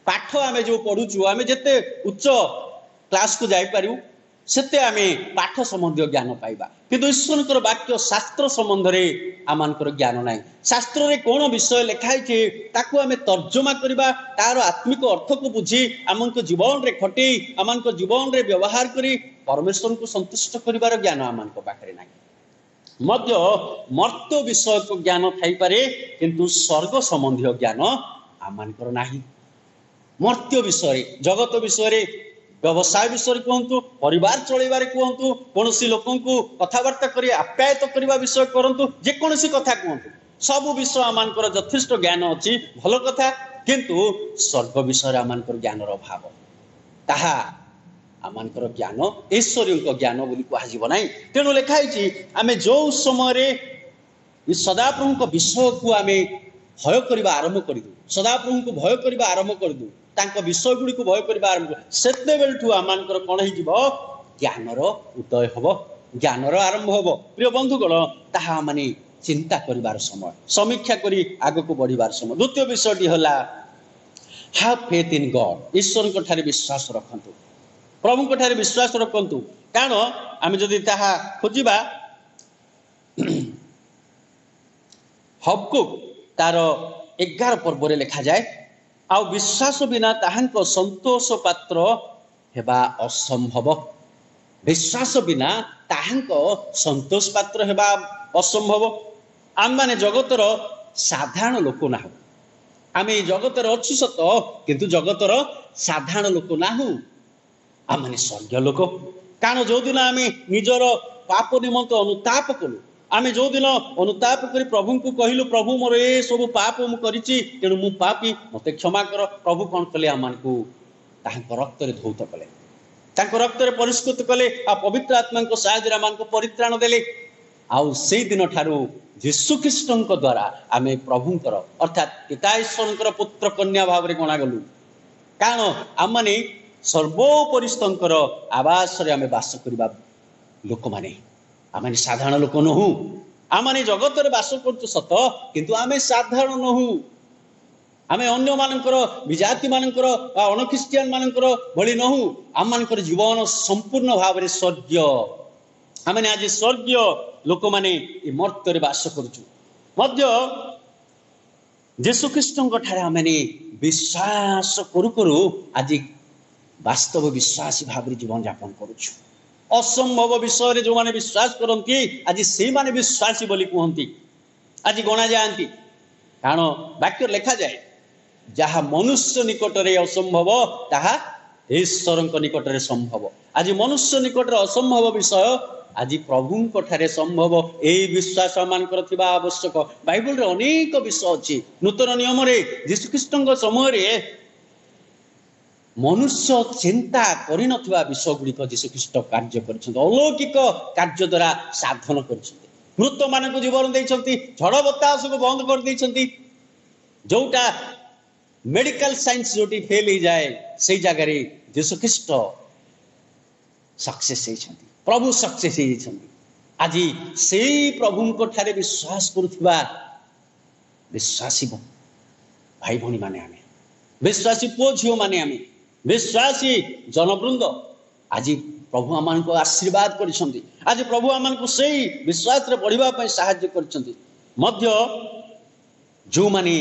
पाठ आमे जो पढ़ुचु आमे जेते उच्च क्लास को जाई पारू सेते आमे पाठ संबंधी ज्ञान पाइबा, किंतु ईश्वरकर वाक्य शास्त्र संबंध रे आमानकर ज्ञान नाही। शास्त्र रे कोन विषय लिखाई छे ताकू आमे तर्जमा करबा, तार आत्मिक अर्थ को बुझी आमनको जीवन रे खटै आमनको जीवन रे व्यवहार करी परमेश्वर को संतुष्ट करिवार ज्ञान आमनको पाखरे नाही। मध्य मर्त्य विषय को ज्ञान थाई पारे किंतु स्वर्ग संबंधी ज्ञान आमनकर नाही। मर्त्य विषय जगत विषय व्यवसाय विषय कहतु, परिवार चलैबारे कहतु, कौन लोक कथबार्ता कर आप्यायत करने विषय करतु, जेकोसी कथा कहतु सब विषय आमर यथेष्ट ज्ञान अच्छी, भल कथा, किंतु स्वर्ग विषय आमर ज्ञानर अभाव ताहा आमर ज्ञान ऐश्वर्य ज्ञान बोली कह ना। तेणु लिखाई आमे जो समय सदा प्रभु विषय को आम भय करने आरंभ कर दू, सदा प्रभु को भय करने आरंभ कर दू, तांको विषय गुड़ी को भय करने आरंभ सेते बेलठू आमानकर कौन हो ज्ञानर उदय हम, ज्ञानर आरंभ हम। प्रिय बंधुगण ताहा माने चिंता करिवार समय, समीक्षा करी आग को बढ़िबार समय। द्वितीय विषयटी हला हैव फेथ इन गॉड, ईश्वर को ठारे विश्वास रखंतु, प्रभु को ठारे विश्वास रखंतु। कारण आमे जदि ताहा खोजिबा हबकुक तार 11 पर्व रे लिखा जाए आ विश्वास बिना ताहांको संतोष पात्र हेबा असंभव। विश्वास बिना ताहांको संतोष पात्र हेबा असंभव। आम माने जगतर साधारण लोक ना, आम जगतर अच्छु सत किंतु जगतर साधारण लोक ना, आम माने स्वर्गीय लोक। कारण जो दिन आम निजर पाप निमंत अनुताप कलु, आमे जो दिन अनुताप करी प्रभु को कहलु प्रभु मोर ए सब पाप मु करिछि तेणु मु पापी मते क्षमा कर, प्रभु कौन कले आमानकु ताहांको रक्त रे धौत कले, तांको रक्त रे परिष्कृत कले, आ पवित्र आत्मा को सहायता आमानकु परित्राण देले। आउ सेई दिन ठारू यीशु ख्रीष्टଙ୍କ द्वारा आमे प्रभुंकर अर्थात पिता ईश्वरଙ୍କର पुत्र कन्या भाव रे गणा गलु। कारण आम माने सर्वोपरिस्तंकर आवास रे आमे वास करबा लोक माने, आमे साधारण लोक नहु। आमे जगत रे वास करछु सत किंतु आमे साधारण नहु। आमे अन्य मानकर विजाति मानकर अन ख्रिस्टियन मानकर भली नहु। आम मानकर जीवन संपूर्ण भाव रे स्वर्गीय, आमे आज स्वर्गीय लोक माने ए मर्त्य रे वास करछु। मध्य यीशु ख्रीष्टଙ୍କ ठारे आमे विश्वास करू करू आज वास्तव विश्वासी भाव रे जीवन यापन करूछु। असंभव विषय जो माने विश्वास करती आज से माने विश्वासी बोली कहती आज गणा जाती कारण वाक्य लिखा जाए जहाँ मनुष्य निकटरे असंभव ताहा ईश्वर निकटरे संभव। आज मनुष्य निकटरे असंभव विषय आज प्रभु ठारे संभव यही विश्वास मानकर आवश्यक। बाइबल रे अनेक विषय अच्छी नूतन नियम रे यीशुख्रीष्ट समय मनुष्य चिंता कर विषय गुड़िक यीशुख्रीष्ट कार्य कर अलौकिक कार्य द्वारा साधन कर मृत मान को जीवन देते झड़ बतास को बंद कर देते जोटा मेडिकल साइंस जो फेल हो जाए से जगह यीशुख्रीष्ट सक्सेस होती प्रभु सक्सेस होती। आज से प्रभु ठारे विश्वास करुवा विश्वासी भाई भौणी माने आमे विश्वासी पुओ झील माने आमे विश्वासी जनवृंद आज प्रभु आम को आशीर्वाद कर आज प्रभु आम को से विश्वास रे बढ़िया साहाय्य कर जो माने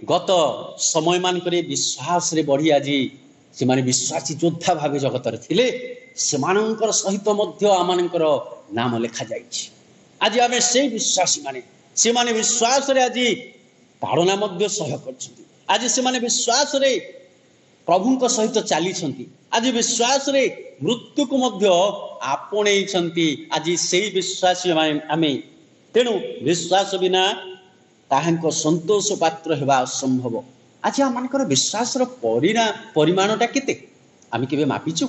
गत समय मान विश्वास रे बढ़ी आज से माने विश्वासी योद्धा भाव जगत थे से सहित आमर नाम लिखा जाइए। आज आम से विश्वासी माने से माने विश्वास रे आज ताड़ना सह कर आज से माने विश्वास रे प्रभु सहित चली आज विश्वास रे मृत्यु को आपणे आज से विश्वासी आम तेणु विश्वास बिना ताहांको संतोष पात्र हेबा असंभव। आज आम विश्वास परिमाणटा केते आम के मापिचु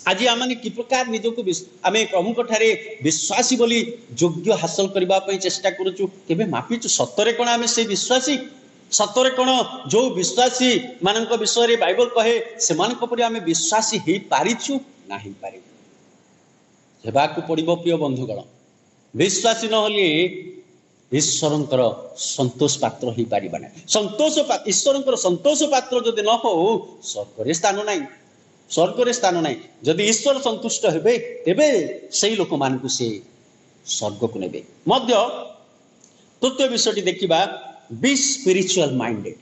आज आम कि प्रकार निजक आम प्रभु ठारे विश्वासी बोली योग्य हासिल करने चेष्टा करुचु केबे मापिचु सतरे कौन आम से विश्वासी सतरे कौन जो विश्वासी मान विषय रे बाइबल कहे से आम विश्वासी हो पारिचु ना हो पारि हेबाकु पड़िबो। प्रिय बंधुगण विश्वासी नहले ईश्वर संतोष पात्र हो पारिबा ना संतोष ईश्वर संतोष पात्र जदि न हो स्वर्ग स्थान ना स्वर्ग स्थान ना जदि ईश्वर संतुष्ट हेबे तेबे सेही लोक मानकु से स्वर्ग को नेबे। मध्य तृतीय विषयटी देखिबा बी स्पिरिचुअल माइंडेड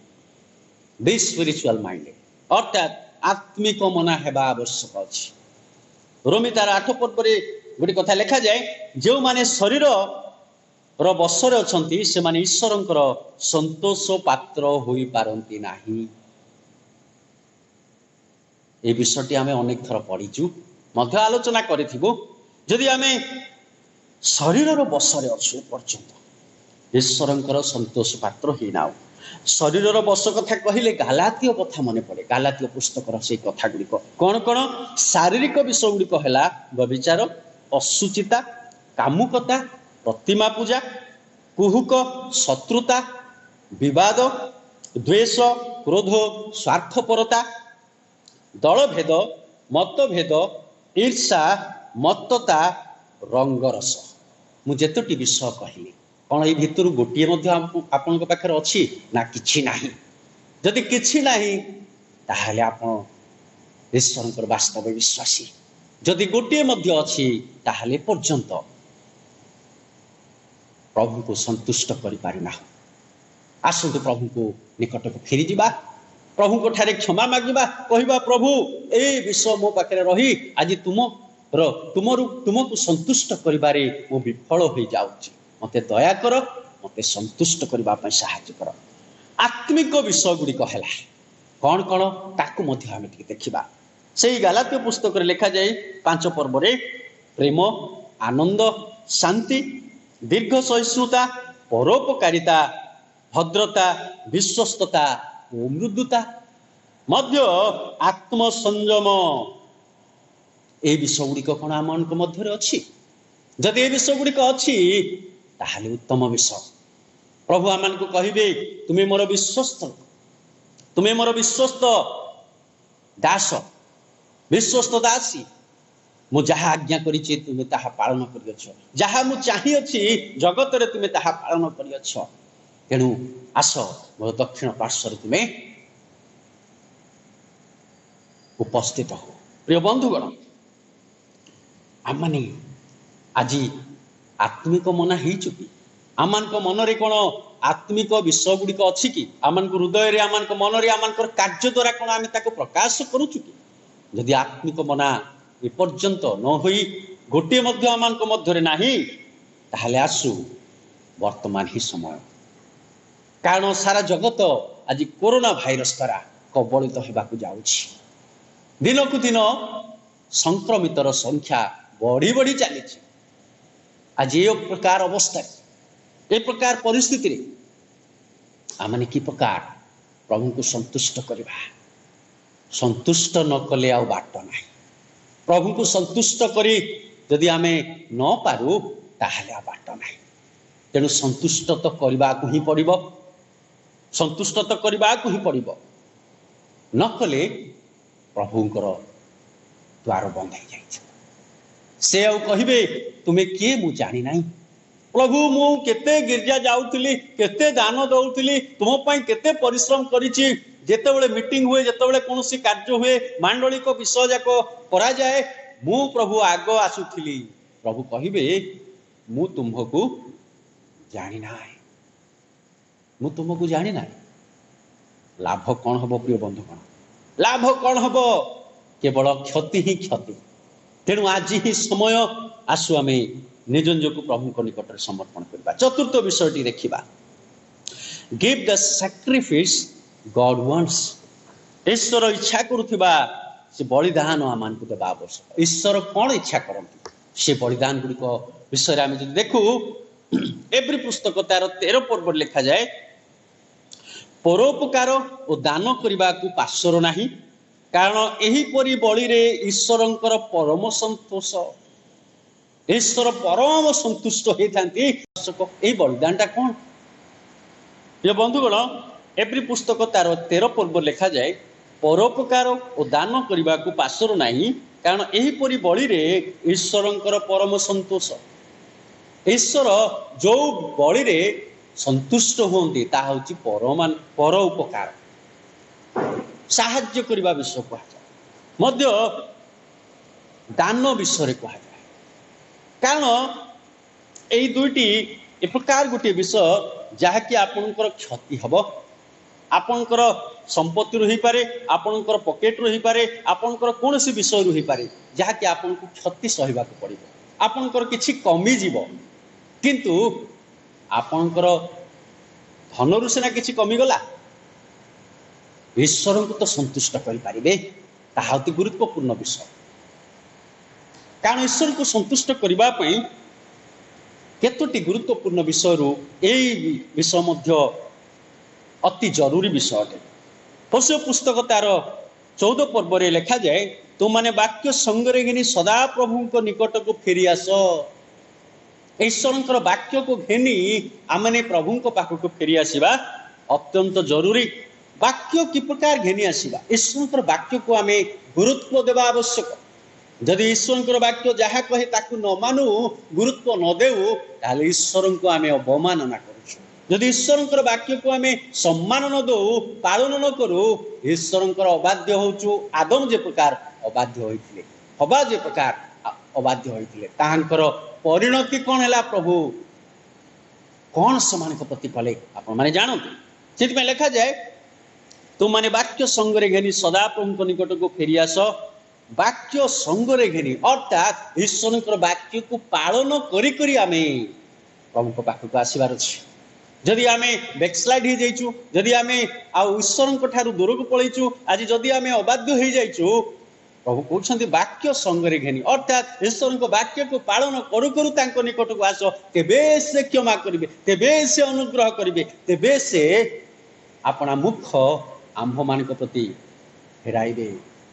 अर्थात आत्मिक मना हेबा आवश्यक अछि। रोमी तार 8 पर्व गोटे कथा लिखा जाए जो माने शरीर बसरे अछंती से माने ईश्वरंकर संतोष पात्र होई पारंती नाही। ए विषयटी आमे अनेक थर पढ़ीचु मध्य आलोचना करिथिबो जदि आमे शरीर बसरे अछु पर्यंत ईश्वरंकर संतोष पात्र ही नाउ। शरीर बस कथा कहले गालातीय कथा मन पड़े गालातीय पुस्तकर से कथा गुड़िक कौन कौन शारीरिक विषय गुड़िक है व्यभिचार अशुचिता कामुकता प्रतिमा पूजा कुहुक शत्रुता विवाद द्वेष क्रोध स्वार्थपरता दलभेद मतभेद ईर्षा मत्तता रंगरस मु जेतोटी विषय कहली कौन ये भितर गोटे आपण पाखे अच्छी ना कि ना जदि कि ना ताहले आपण ईश्वर वास्तव विश्वासी जदि गोटे अच्छी ताहले पर्यंत प्रभु को संतुष्ट कर पारिना। आसतु प्रभु को निकट को फेरी जा प्रभु को ठारे क्षमा मागिबा कहबा प्रभु ए विषय मो पाखे रही आज तुमको संतुष्ट करिबारे मो विफल हो जाउची मते दया कर मते संतुष्ट करने साहाय्य कर। आत्मिक विषय गुड़िक है कौन कौन ताकू मध्य आम देखा से गालातीय पुस्तक लिखा जाए 5 पर्व प्रेम आनंद शांति दीर्घ सहिष्णुता परोपकारिता भद्रता विश्वस्तता और मृदुता मध्य आत्मसंयम ए विषय गुड़िक कौन आम मध्य अच्छी जदि ए विषय गुड़िक अच्छी ताहले उत्तम विषय प्रभु आमान को कहिबे तुम्हें मोर विश्वस्त दास विश्वस्त दासी मु जहा आज्ञा करिछि तुम्हें ताहा पालन करियछ जहा मु चाहि अछि जगत रे तुम्हें ताहा पालन करियछ तेणु आस मोर दक्षिण पार्श्व तुम्हें उपस्थित हो। प्रिय बंधुगण आमाने आज आत्मिक मना ही चुकी आमान को मन रे कौन आत्मिक विषय गुड़िक अच्छी कि आमान को हृदय रे आमान को मन रे आमान कार्य द्वारा कौन आम प्रकाश करूँ कि जदि आत्मिक मना एपर्यंत न होई गोटे मध्य आमानक मध्यरे नाही ताहले आसु वर्तमान ही समय कारण सारा जगत आज कोरोना भाइरस द्वारा कबलित होगाकू जाउछि दिनकू दिन संक्रमितर संख्या बढ़ी बढ़ी चली आज ये प्रकार अवस्था ए प्रकार परिस्थिति रे आमने कि प्रकार प्रभु को संतुष्ट करवा संतुष्ट न कले आ बाट ना प्रभु को संतुष्ट करी यदि आमे न पारू ताहले आ बाट ना तेणु संतुष्ट तो करने को ही पड़िबो संतुष्ट तो करने को ही पड़िबो न कले प्रभुंकर द्वार बंद हो जाए से आउ कहिबे तुम्हें किए मु जानी नहीं प्रभु मु केते गिरजा जाउतली केते दान दउतली तुम पई केते परिश्रम करिछि जेतेबेले मीटिंग हुए जेतेबेले कोनोसी कार्य हुए मांडलिक विषय जाको करा जाए मु प्रभु आग आसुथिली प्रभु कहिबे मु तुमको जानी नाय मु तुमको जानी नाय लाभ कौन हबो प्रिय बंधुगण लाभ कौन हबो केवल क्षति ही क्षति तेणु आज ही समय आसु आमे निज निजक प्रभु निकट में समर्पण करबा चतुर्थ विषयटी देखिबा गिव द सैक्रिफिस गॉड वांट्स ईश्वर इच्छा करुथिबा से बलिदान आमान को देबा आवश्यक ईश्वर कौन इच्छा करती से बलिदान गुड़िक विषय आम जो देखू एवरी पुस्तक तार 13 पर्व लिखा जाए परोपकार और दान करने को पार्श्वर नहीं कारण एहीपरि बलि रे ईश्वरंकर परम संतोष ईश्वर परम संतुष्ट होता बलिदानटा कौन ये बंधुगण एवरी पुस्तक तार 13 पर्व लिखा जाए परोपकार और दान करने को पार्श्वर नहीं कारण एहीपरि बलि रे ईश्वरंकर परम संतोष ईश्वर जो बलि रे संतुष्ट होती ता हूँ पर उपकार साहाଯ୍य करने विषय कहुए दान विषय कहुए कारण यही दुईटी ए प्रकार गोटे विषय जहाँकि आपणकर क्षति हम आपणकर संपत्ति रही पारे आपणकर पॉकेट रही पारे आपणकर कौन सी विषय रही पारे जहाँकि आपन को क्षति सहवाक पड़ो आपणकर किछि कमी जीव किंतु आपणकर धनरु सेना किछि कमी गला ईश्वर को तो संतुष्ट करें ताहा अति गुरुत्वपूर्ण विषय कारण ईश्वर को संतुष्ट करने केतोटी गुरुत्वपूर्ण विषय यही विषय मध्य अति जरूरी विषय अटे होशे पुस्तक तार 14 पर्व लिखा जाए तुमने वाक्य संगरे घिनी सदा प्रभु निकट को फेरी आस ईश्वर वाक्य को घेनी आमने प्रभु पाख को फेरी आसवा अत्यंत जरूरी वाक्य कि प्रकार घेनी आसवा ईश्वर वाक्य को आम गुरुत्व देवा आवश्यक जदि ईश्वर वाक्य जहाँ कहे ताकू न मानू गुरुत्व न देऊ ताले ईश्वर को आम अवमानना करूँ जदि ईश्वर वाक्य को आम सम्मान न दो पालन न करूँ ईश्वर अबाध्य होचु आदम जे प्रकार अबाध्य होइथिले हवा जे प्रकार अबाध्य होइथिले ताहांकर परिणति कौन है प्रभु कौन समान प्रति कले आपण माने जानते से लिखा जाए तुमने वाक्य संगरे घेनी सदा प्रभु निकट को फेरी आस वाक्य संगरे घेनी अर्थात ईश्वर वाक्य को पालन करी आमे प्रभु पाख को आसबार अच्छे जदि आम बैकस्लाइड हो जाइचु जदि आम ईश्वर ठारू दूर को पलैचु आज जदि आम अबाध्य हो जाइचु प्रभु कहते वाक्य संगरे घेनी अर्थात ईश्वर वाक्य को पालन करू करू तांको निकट को आस तेबे से क्षमा करेंगे तेबे से अनुग्रह करेंगे तेबे से अपना मुख आंभ मान प्रति फेराइबे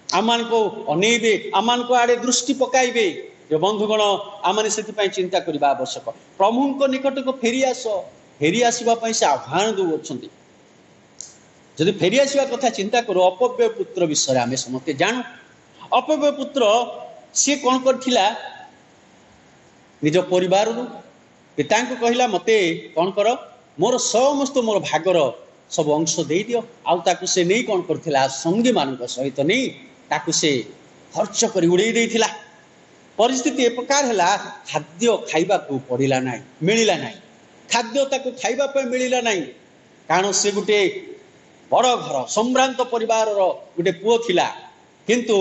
आम को अनेबे आम को आड़े दृष्टि पकाइबे बंधुगण आमने से चिंता करने आवश्यक प्रभु निकट को फेरी आसवाई से आह्वान दौरान जदि फेरी आसवा कथा चिंता करो अपव्यय पुत्र विषय आम समस्ते जानू अपव्यय पुत्र सी कौन करथिला निज परिवार पिता को कहला मते कौन कर मोर समस्त मोर भागर सब अंश दे दियो आउ ताकू से नहीं कौन करथिला संगी मान सहित नहीं ताकू से खर्च कर उड़े देथिला परिस्थिति ए प्रकार है खाद्य खाइबा को पड़िला नहीं मिलिला नहीं खाद्य ताकू खाइबा पे मिलिला नहीं कारण से गोटे बड़ घर संभ्रांत परिवार गोटे पुओ थिला किंतु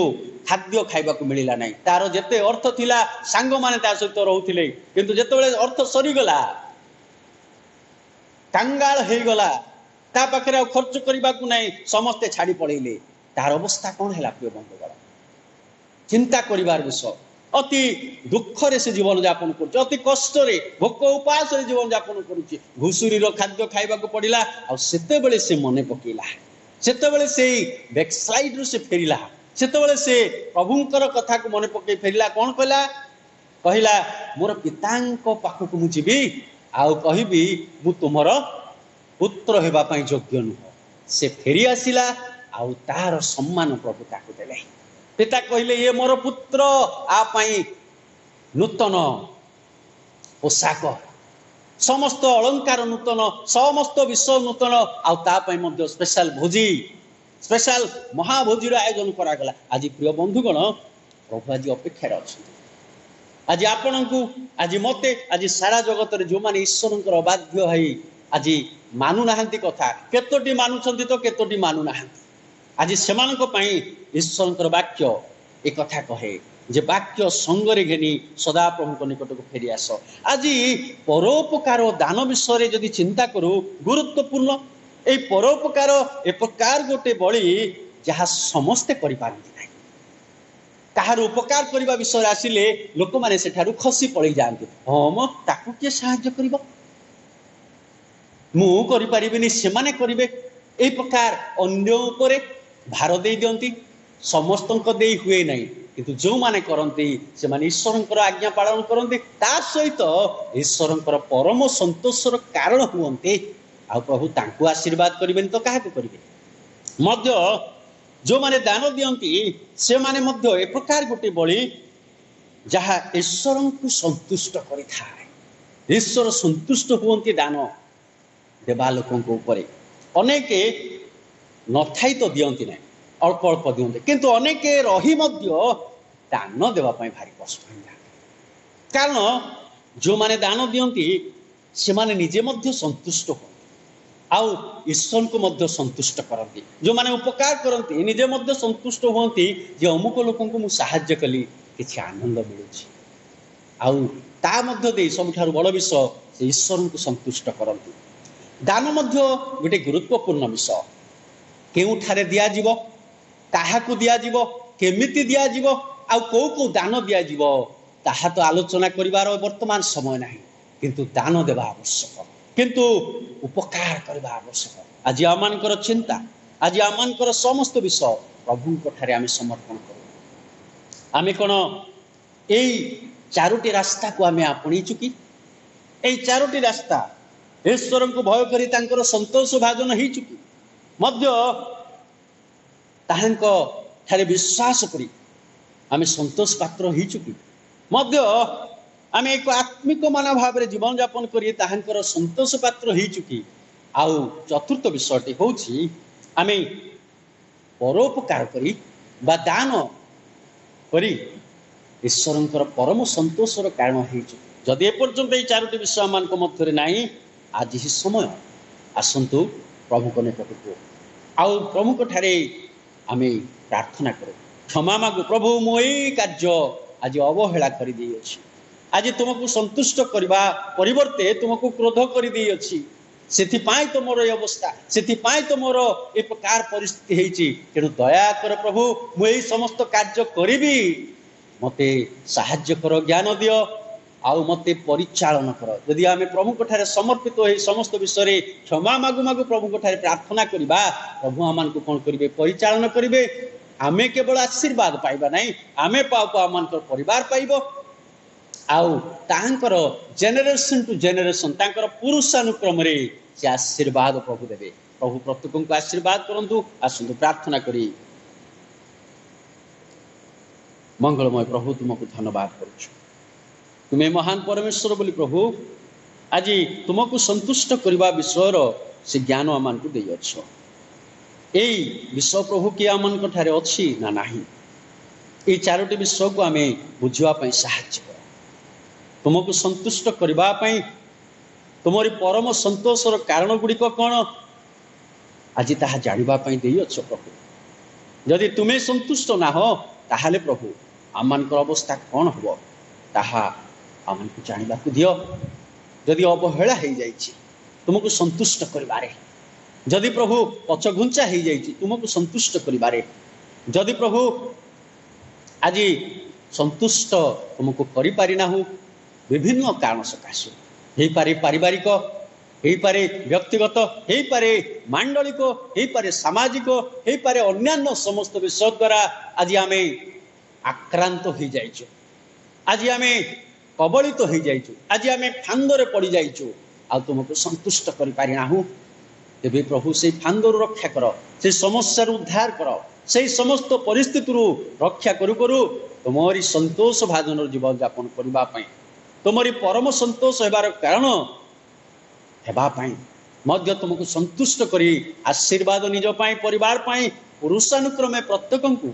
खाद्य खाइबा को मिलला नहीं। तार जेते अर्थ थिला सांग माने ता सहित रहउथिले, किंतु जेतेबेले अर्थ सरीगला कंगाल हो गला, ता पाखरे आ खर्च करबा को नहीं, समस्ते छाड़ी पड़ेले। तार अवस्था कौन है प्रिय बंधुगण? चिंता करिवार विषय। अति दुख रे से जीवन यापन कर, अति कष्ट रे भोक उपास रे जीवन यापन करुच्ची। घुसुरी खाद्य खाइबा को पड़िला। आ सेतेबेले से मने पकेला, सेतेबेले से बैकस्लाइड रु से फेरिला, सेतेबेले से प्रभुंकर कथा को मने पके फेरिला। कौन कहला? कहला मोर पितांको पाखक मु जीवी आउ कहबी मु तुमर पुत्र हेबा पई योग्य नुह। से फेरी आसिला आउ तार सम्मान प्रभु ताकु देले। पिता कहले ये मोर पुत्र, आ पई नूतन पोशाक, समस्त अलंकार नूतन, समस्त विषय नूतन, आउ ता पई मध्ये स्पेशल भोजी, स्पेशल महाभोजी आयोजन करा गला। आज प्रिय बंधुगण, प्रभु आज अपेक्षा अछि। आज आपण को, आज मते, आज सारा जगत रे जो माने ईश्वरंकर अबाध्य है आज मानु नाहंती कथा, केतोटी मानुछंती तो केतोटी मानु नाहंती। आज सेमानक पई ईश्वरंकर वाक्य ए कथा कहे जे वाक्य संगरे घेनी सदा प्रभु निकट को फेरी आस। आज परोपकार दान विषय रे जदि चिंता करू, गुरुत्वपूर्ण ए परोपकार ए प्रकार गोटे बळी जहा समस्ते करि पारंती नाही। कहार उपकार करने विषय आसिले लोक माने सेठारु खसी पड़े जाते। हाँ मो ताकू किए साहाय्य करिबो, मु करि परिबिनी, सेमाने करिवे। ए प्रकार अन्य उपरे भार दे दियंती। समस्तंक देई हुए नहीं, किंतु जो माने करंती से माने ईश्वरंकर आज्ञा पालन करंती, ता सहित ईश्वरंकर परम संतोषर कारण हुअन्ते। आ प्रभु तांकु आशीर्वाद करिवेनी तो काहा को करिवे? मध्य जो माने दान दियंती से माने मध्य ए प्रकार गोटे बळी जहा ईश्वर को संतुष्ट करि थाए। ईश्वर संतुष्ट हुअन्ती दान देवा लोकन को ऊपर। अनेके नथाई तो दियंती नहीं, अल्प अल्प दियंती, किंतु अनेके रही मध्य दान देवा पई भारी कष्ट होइला। कारण जो माने दान दियंती से माने निजे मध्य संतुष्ट हो, आउ ईश्वर को मध्य संतुष्ट करती। जो माने उपकार करती निजे मध्य संतुष्ट होती, जे अमुक लोक को मु साहाय्य कली, किछि आनंद मिलुछि। आउ ता मध्य दे सबठारु बड़ विषय से ईश्वर को संतुष्ट करती। दान मध्य गोटे गुरुत्वपूर्ण विषय। केउठारे दिया जीवो, काहाकू दिया जीवो, केमिति दिया जीवो, आउ को दान दिया जीवो, ताहा तो आलोचना करिवार वर्तमान समय नाही, किंतु दान देवा आवश्यक, किंतु उपकार करबा आवश्यक। आज आमानकर चिंता, आज आमानकर समस्त विषय प्रभु ठारे आमे समर्पण करू। आमे कोन एई चारोटी रास्ता को आमे आपणी चुकी? एई चारोटी रास्ता ईश्वर को भय करी तांकर संतोष भाजन ही चुकी मध्य ताहांको ठारे विश्वास करी आमे संतोष पात्र ही चुकी मध्य आमे एक आत्मिक मानव भाव रे जीवन यापन करी ताहांकर संतोष पात्र ही चुकी। आउ चतुर्थ विषयटी होछि आमे परोपकार करी बा दान करी ईश्वरंकर परम संतोषर कारण ही चुकी। जदि एपर्यंत ये चारोटी विषय मान मध्य रे नाही, आज ही समय आसंतु प्रभु को निकट को आउ प्रभु को ठारे आमे प्रार्थना करू, क्षमा मागु। प्रभु मो एई कार्य आज अवहेला कर दी अछि, आज तुमको संतुष्ट करबा परिवर्ते तुमको क्रोध कर दी अछि, सेथिपाई तो मोर ए अवस्था, सेथिपाई तो मोर ए प्रकार परिस्थिति हेछि। तेणु दया कर प्रभु मु एई समस्त कार्य करिबी, मते साहाय्य कर, ज्ञान दियो, आउ मते परिचालन कर। यदि आमे प्रभु को ठारे समर्पित हो समस्त विषय रे क्षमा मागु मागु प्रभु को ठारे प्रार्थना करिबा, प्रभु आमान को कोन करिवे? परिचालन करिवे। आमे केवल आशीर्वाद पाइबा नहीं, आमे पाउ आमान को परिवार पाइबो, आउ तांकर जेनेरेशन टू जेनेरेशन तांकर पुरुषानुक्रम रे से आशीर्वाद प्रभु देवे। प्रभु प्रत्येक को आशीर्वाद करंतु। आसंतु प्रार्थना करी। मंगलमय प्रभु तुमको धन्यवाद करूछु, तुम्हें महान परमेश्वर बोली प्रभु आज तुमको संतुष्ट करने विषय से ज्ञान आम को दे अच्छ। यही विषय प्रभु कि आम ठारे अच्छी ना नहीं, ये चारोटी विषय को आम बुझापी साहाय्य कर। तुमको संतुष्ट करने तुमरी परम संतोषर कारण गुड़िक कौन आज ताहा जानिबा पई देई अच्छ प्रभु। जदि तुम्हें संतुष्ट ना हो ताहले प्रभु आममानकर अवस्था कौन हम ताहा आमको जाना दियो। जदि अवहेला हो जाइए तुमको संतुष्ट करिबारे, जदि प्रभु पछघुंचा हो जाइए तुमको संतुष्ट करिबारे, जदि प्रभु आज संतुष्ट तुमको करि पारि ना हो विभिन्न कारण सकाशे हे पारे पारिवारिक, हे पारे व्यक्तिगत, हे पारे मांडलिक, हे पारे सामाजिक, हे पारे अन्यान्य समस्त विषय द्वारा आज आम आक्रांत हो जाइछु, आज आम कबलित हो जाइछु, आज आम फांदरे पड़ जाइछु आ तुमको संतुष्ट करि पारि ना हो। तेबे प्रभु से फांदर रक्षा कर, से समस्या उद्धार कर, से समस्त परिस्थिति रक्षा करू करू तुमरी संतोष भाजन जीवन यापन करने, तुमरी परम संतोष होबार कारण हेबापाई मध्य तुमको संतुष्ट करी आशीर्वाद निज पाई परिवार पाई पुरुषानुक्रमे प्रत्येक को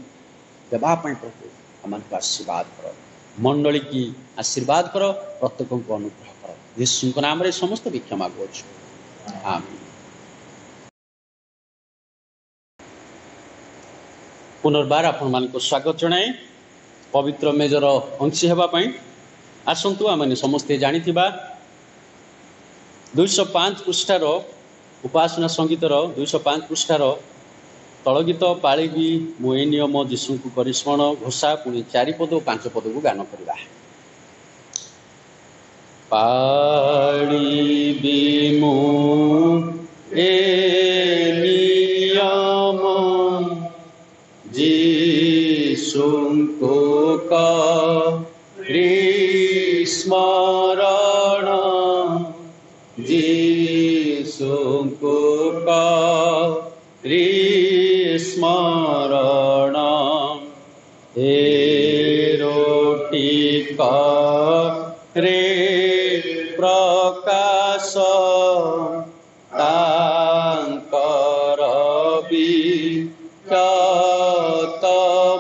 देवापाई प्रभु आमको आशीर्वाद कर, मंडली की आशीर्वाद कर, प्रत्येक को अनुग्रह कर। यीशु नाम रे समस्त भिक्षा मागुछु आमीन। पुनर्बार आपण मानको स्वागत जनाए पवित्र मेजर अंशी हेबापाई। आसंतु आमने समस्ते जानिथिबा 205 पृष्ठार उपासना संगीतर 205 पृष्ठार तल गीत पाळिबी मु ए नियम जीशु को करिस्मरण घोषा पुणी 4 पद और 5 पद को गान करवा। पाळिबी मु ए नियम जीशु को करिस्मरण जीशु को करिस्मरण हे रोटी करे प्रकाश तांकर विकत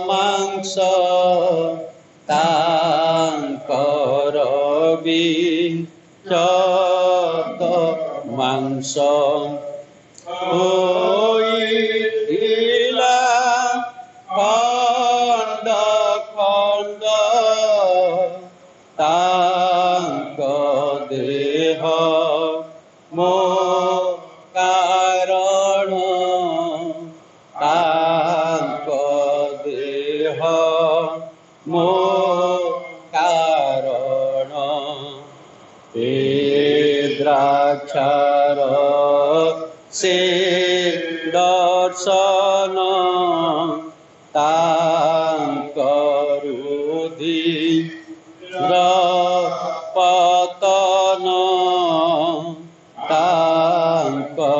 मांस तांकर विकत मांस होइला खंड खंड तांक देह मो कारण तांक देह मो कारण द्राक्षार से दर्शन तांकरुधि पतन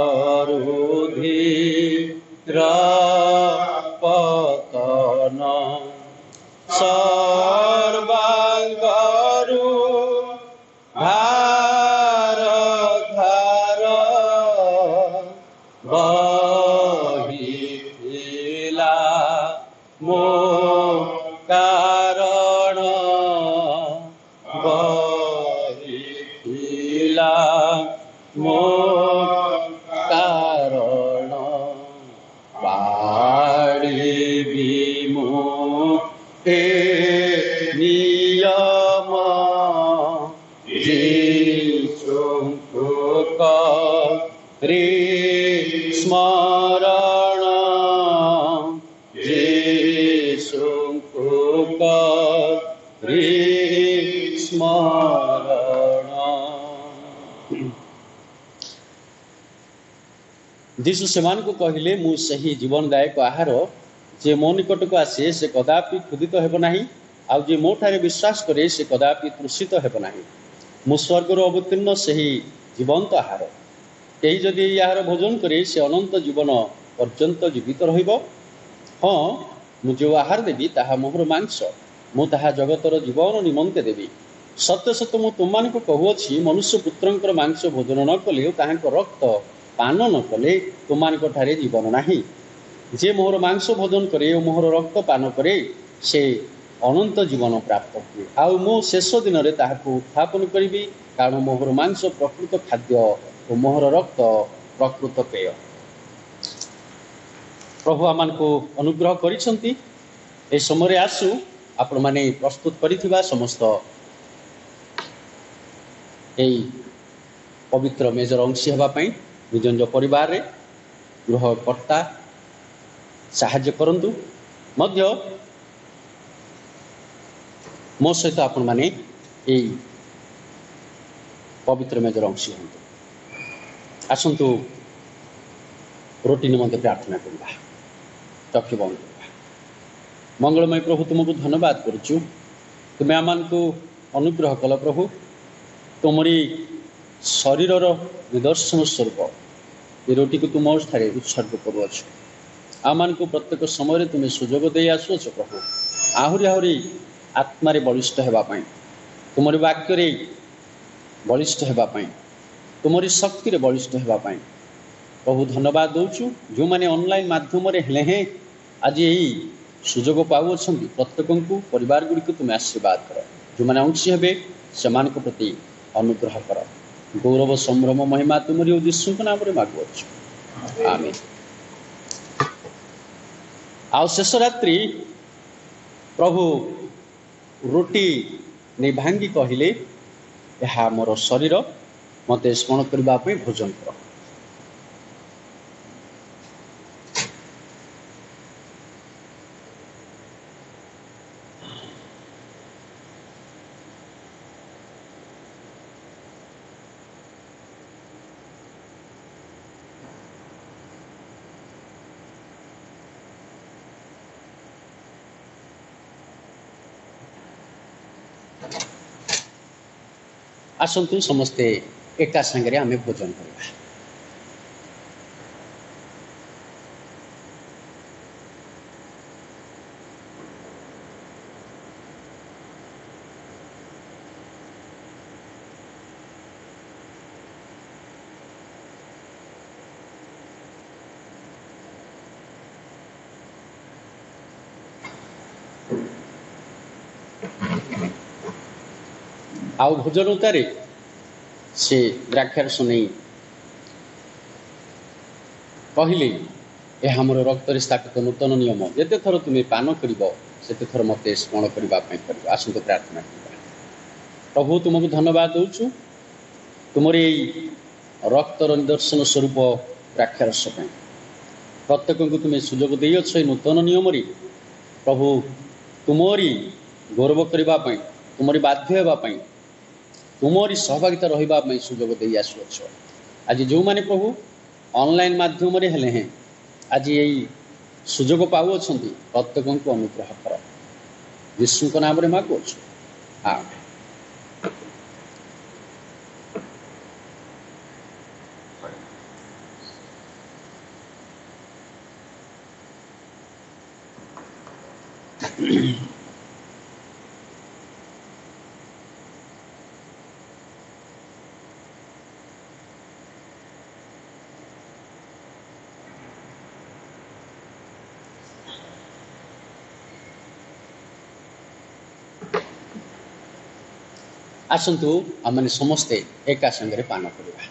तांकरुधि पतन सर्वांगरु धार धार बहिला मो कारण बहिला मो कारण पाळिबी मु ए नियम जीशु को करिस्मरण जीशु को करिस्मरण। जीशु सेमान को कहले मु सही जीवनदायक आहार जे मो निकट को आसे से कदापि क्षुधित हेब नाही आ जे मो ठारे विश्वास करे से कदापि तृषित हेब नाही। मु स्वर्गर अवतीर्ण सही जीवंत आहार, कई जदि यार भोजन करे से अनंत जीवन पर्यंत जीवित रहिबो। हाँ मु जो आहार देवी ताहा मोहर मांस, मु ताहा जगतर जीवन निमंते देवी। सत्य सत्य मु तुमको कहूँगी मनुष्य पुत्रंकर मांस भोजन न कले ताहांकर रक्त पान न कले तुमको ठारे जीवन नाही। जे मोहर मांस भोजन करे और मोहर रक्त पान करे से अनंत जीवन प्राप्त हुए। आउ मु शेष दिन में ताहाको उत्थापन करी, कारण मोहर मांस प्रकृत खाद्य और मोहर रक्त प्रकृत पेय। प्रभु आमान को अनुग्रह करिसंती ए समय आसु आपण माने प्रस्तुत करिथिबा समस्त एई पवित्र मेजर अंशी हेबा पई निज निज परिवार रे गृहकर्ता साहाय्य करंतु मध्य मो सहित आपण माने एई पवित्र मेजर अंशी हंतु आसंतु रोटी निमंते प्रार्थना करबा चक्षु बंद करबा। मंगलमय प्रभु तुमको धन्यवाद करुचु तुम्हें आमान को अनुग्रह कल प्रभु तुमरी शरीर निदर्शन स्वरूप ये रोटी को तुम ठारे उत्सर्ग करुच आमान को प्रत्येक समय तुम्हें सुजोग दे आसुच प्रभु आहरी आहरी आत्मारे बलिष्ठ होगापाई तुमरी वाक्य बलिष्ठ होगापाई तुमरी शक्ति रे बलिष्ठ होगापाई प्रभु धन्यवाद दौचु जो मैंने ऑनलाइन माध्यम हेले आज यही सुजोग पाऊँच प्रत्येक को परिवार गुड़िक तुम्हें आशीर्वाद कर जो मैंने अंशी हे से प्रति अनुग्रह कर गौरव संभ्रम महिमा तुमरी उद्देश्य नाम मागुच आमीन। आउ शेष रात्रि प्रभु रोटी नहीं भांगी कहले यह मोर शरीर मत स्मरण करने भोजन कर। आसतु समस्ते एका संगे आमे भोजन करवा। आउ भोजन उतारे से द्राक्षारस नहीं कहले यह मोर रक्त स्थापित नूतन नियम जिते थर तुम्हें पान कर से थर मत स्मरण करने कर आसतु प्रार्थना कर। प्रभु तुमको धन्यवाद दूचु तुमर यही रक्तर निदर्शन स्वरूप द्राक्षारस प्रत्येक को तुम्हें सुजोग देछ नूतन नियम प्रभु तुमरी गौरव करने तुमरी बाध्य होगापाई तुमरी सहभागिता रही सुजोग दे आसुच आज जो मैंने प्रभु ऑनलाइन माध्यम हेले हैं आज यही सुजोग पाऊँच प्रत्येक को अनुग्रह कर विष्णु नाम मागुच आमीन। आसतु आम समस्ते एका संगे पान करवा।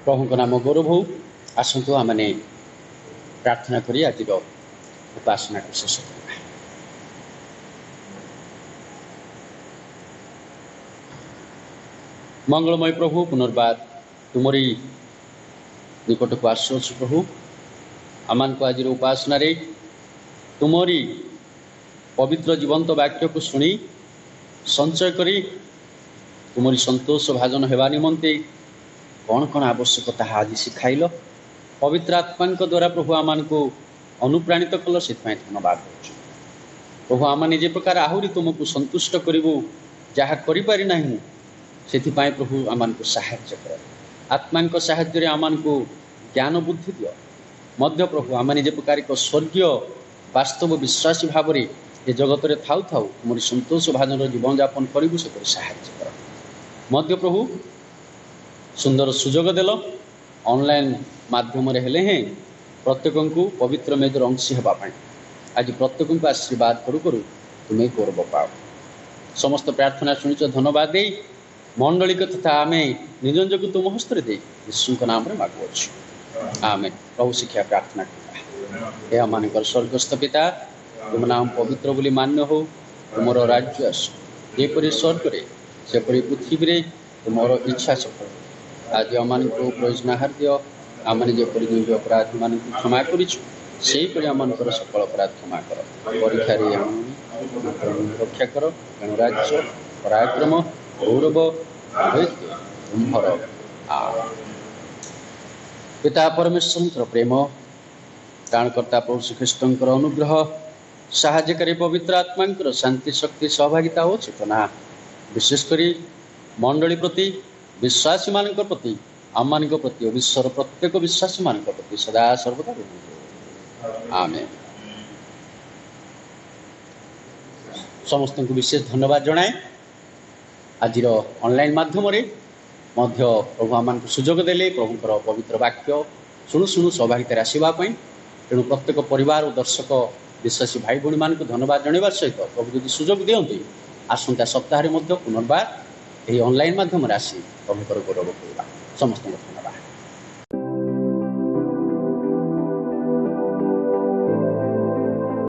प्रभु नाम गौरव हो आसतु आमने प्रार्थना करी आज उपासना को शेष करवा। मंगलमय प्रभु पुनर्बार तुमरी निकट को आसुच प्रभु आमान को आज उपासना रे तुमरी पवित्र जीवंत वाक्य को शुणी संचय करी तुमरी संतोष भाजन हेबा निमंते कौन कौन आवश्यकता आज शिखाइल पवित्र आत्मा द्वारा प्रभु आमान को अनुप्राणित कल से धन्यवाद कर प्रभु आम जे प्रकार आहरी तुमको संतुष्ट करूँ जहाँ करें से प्रभु आमान को साहाय्य कर आत्मा साहाय्य आमान को ज्ञान बुद्धि दियो मध्य प्रभु आम जे प्रकार एक स्वर्गीय वास्तव विश्वासी भाव में ए जगत रे थाउ थाउ तुम संतोष भाजन जीवन यापन करू से साहाय्य कर मध्य प्रभु सुंदर सुजोग देल ऑनलाइन माध्यम रे हेले हैं प्रत्येक को पवित्र मेजर अंशी होगापाई आज प्रत्येक को आशीर्वाद करू करू तुम्हें गौरव पाओ समस्त प्रार्थना शुणिच धन्यवाद दे मंडली तथा आम निज निजक तुम हस्ते दे यीशु नाम मागुच आमे प्रभु शिक्षा प्रार्थना कर मान स्वर्गस्थ पिता तुम नाम पवित्र बोली मान्य हो तुम राज्य आस जेपरी स्वर्ग सेपरी पृथ्वी तुमर इच्छा सफल आज आम प्रयोजन आहार दियो आमने जेपरी निज अपराधी मान क्षमा कर आम सकल अपराध क्षमा कर परीक्षा रक्षा कर तेणु राज्य पराक्रम गौरव तुम्हर पिता परमेश्वर प्रेम त्राणकर्ता प्रभु श्रीकृष्ण अनुग्रह साहाय्यकारी पवित्र आत्मा शांति शक्ति सहभागिता और चेतना विशेषकर मंडली प्रति विश्वासी मान प्रति आम प्रति विश्वर प्रत्येक विश्वासी मान प्रति सदा सर्वदा आमेन। समस्त को विशेष धन्यवाद जनाए आज ऑनलाइन माध्यम मध्य प्रभु आम सुजोग देले प्रभुंर पवित्र वाक्य शुणु शुणु सहभागित आसवाई तेणु प्रत्येक परिवार और दर्शक विश्वासी भाई भौणी मान धन्यवाद जनवा सहित प्रभु यदि सुजोग दियंती आसंता सप्ताह पुनर्बार यही ऑनलाइन माध्यम आसी प्रभुंर गौरव करवा समस्त धन्यवाद।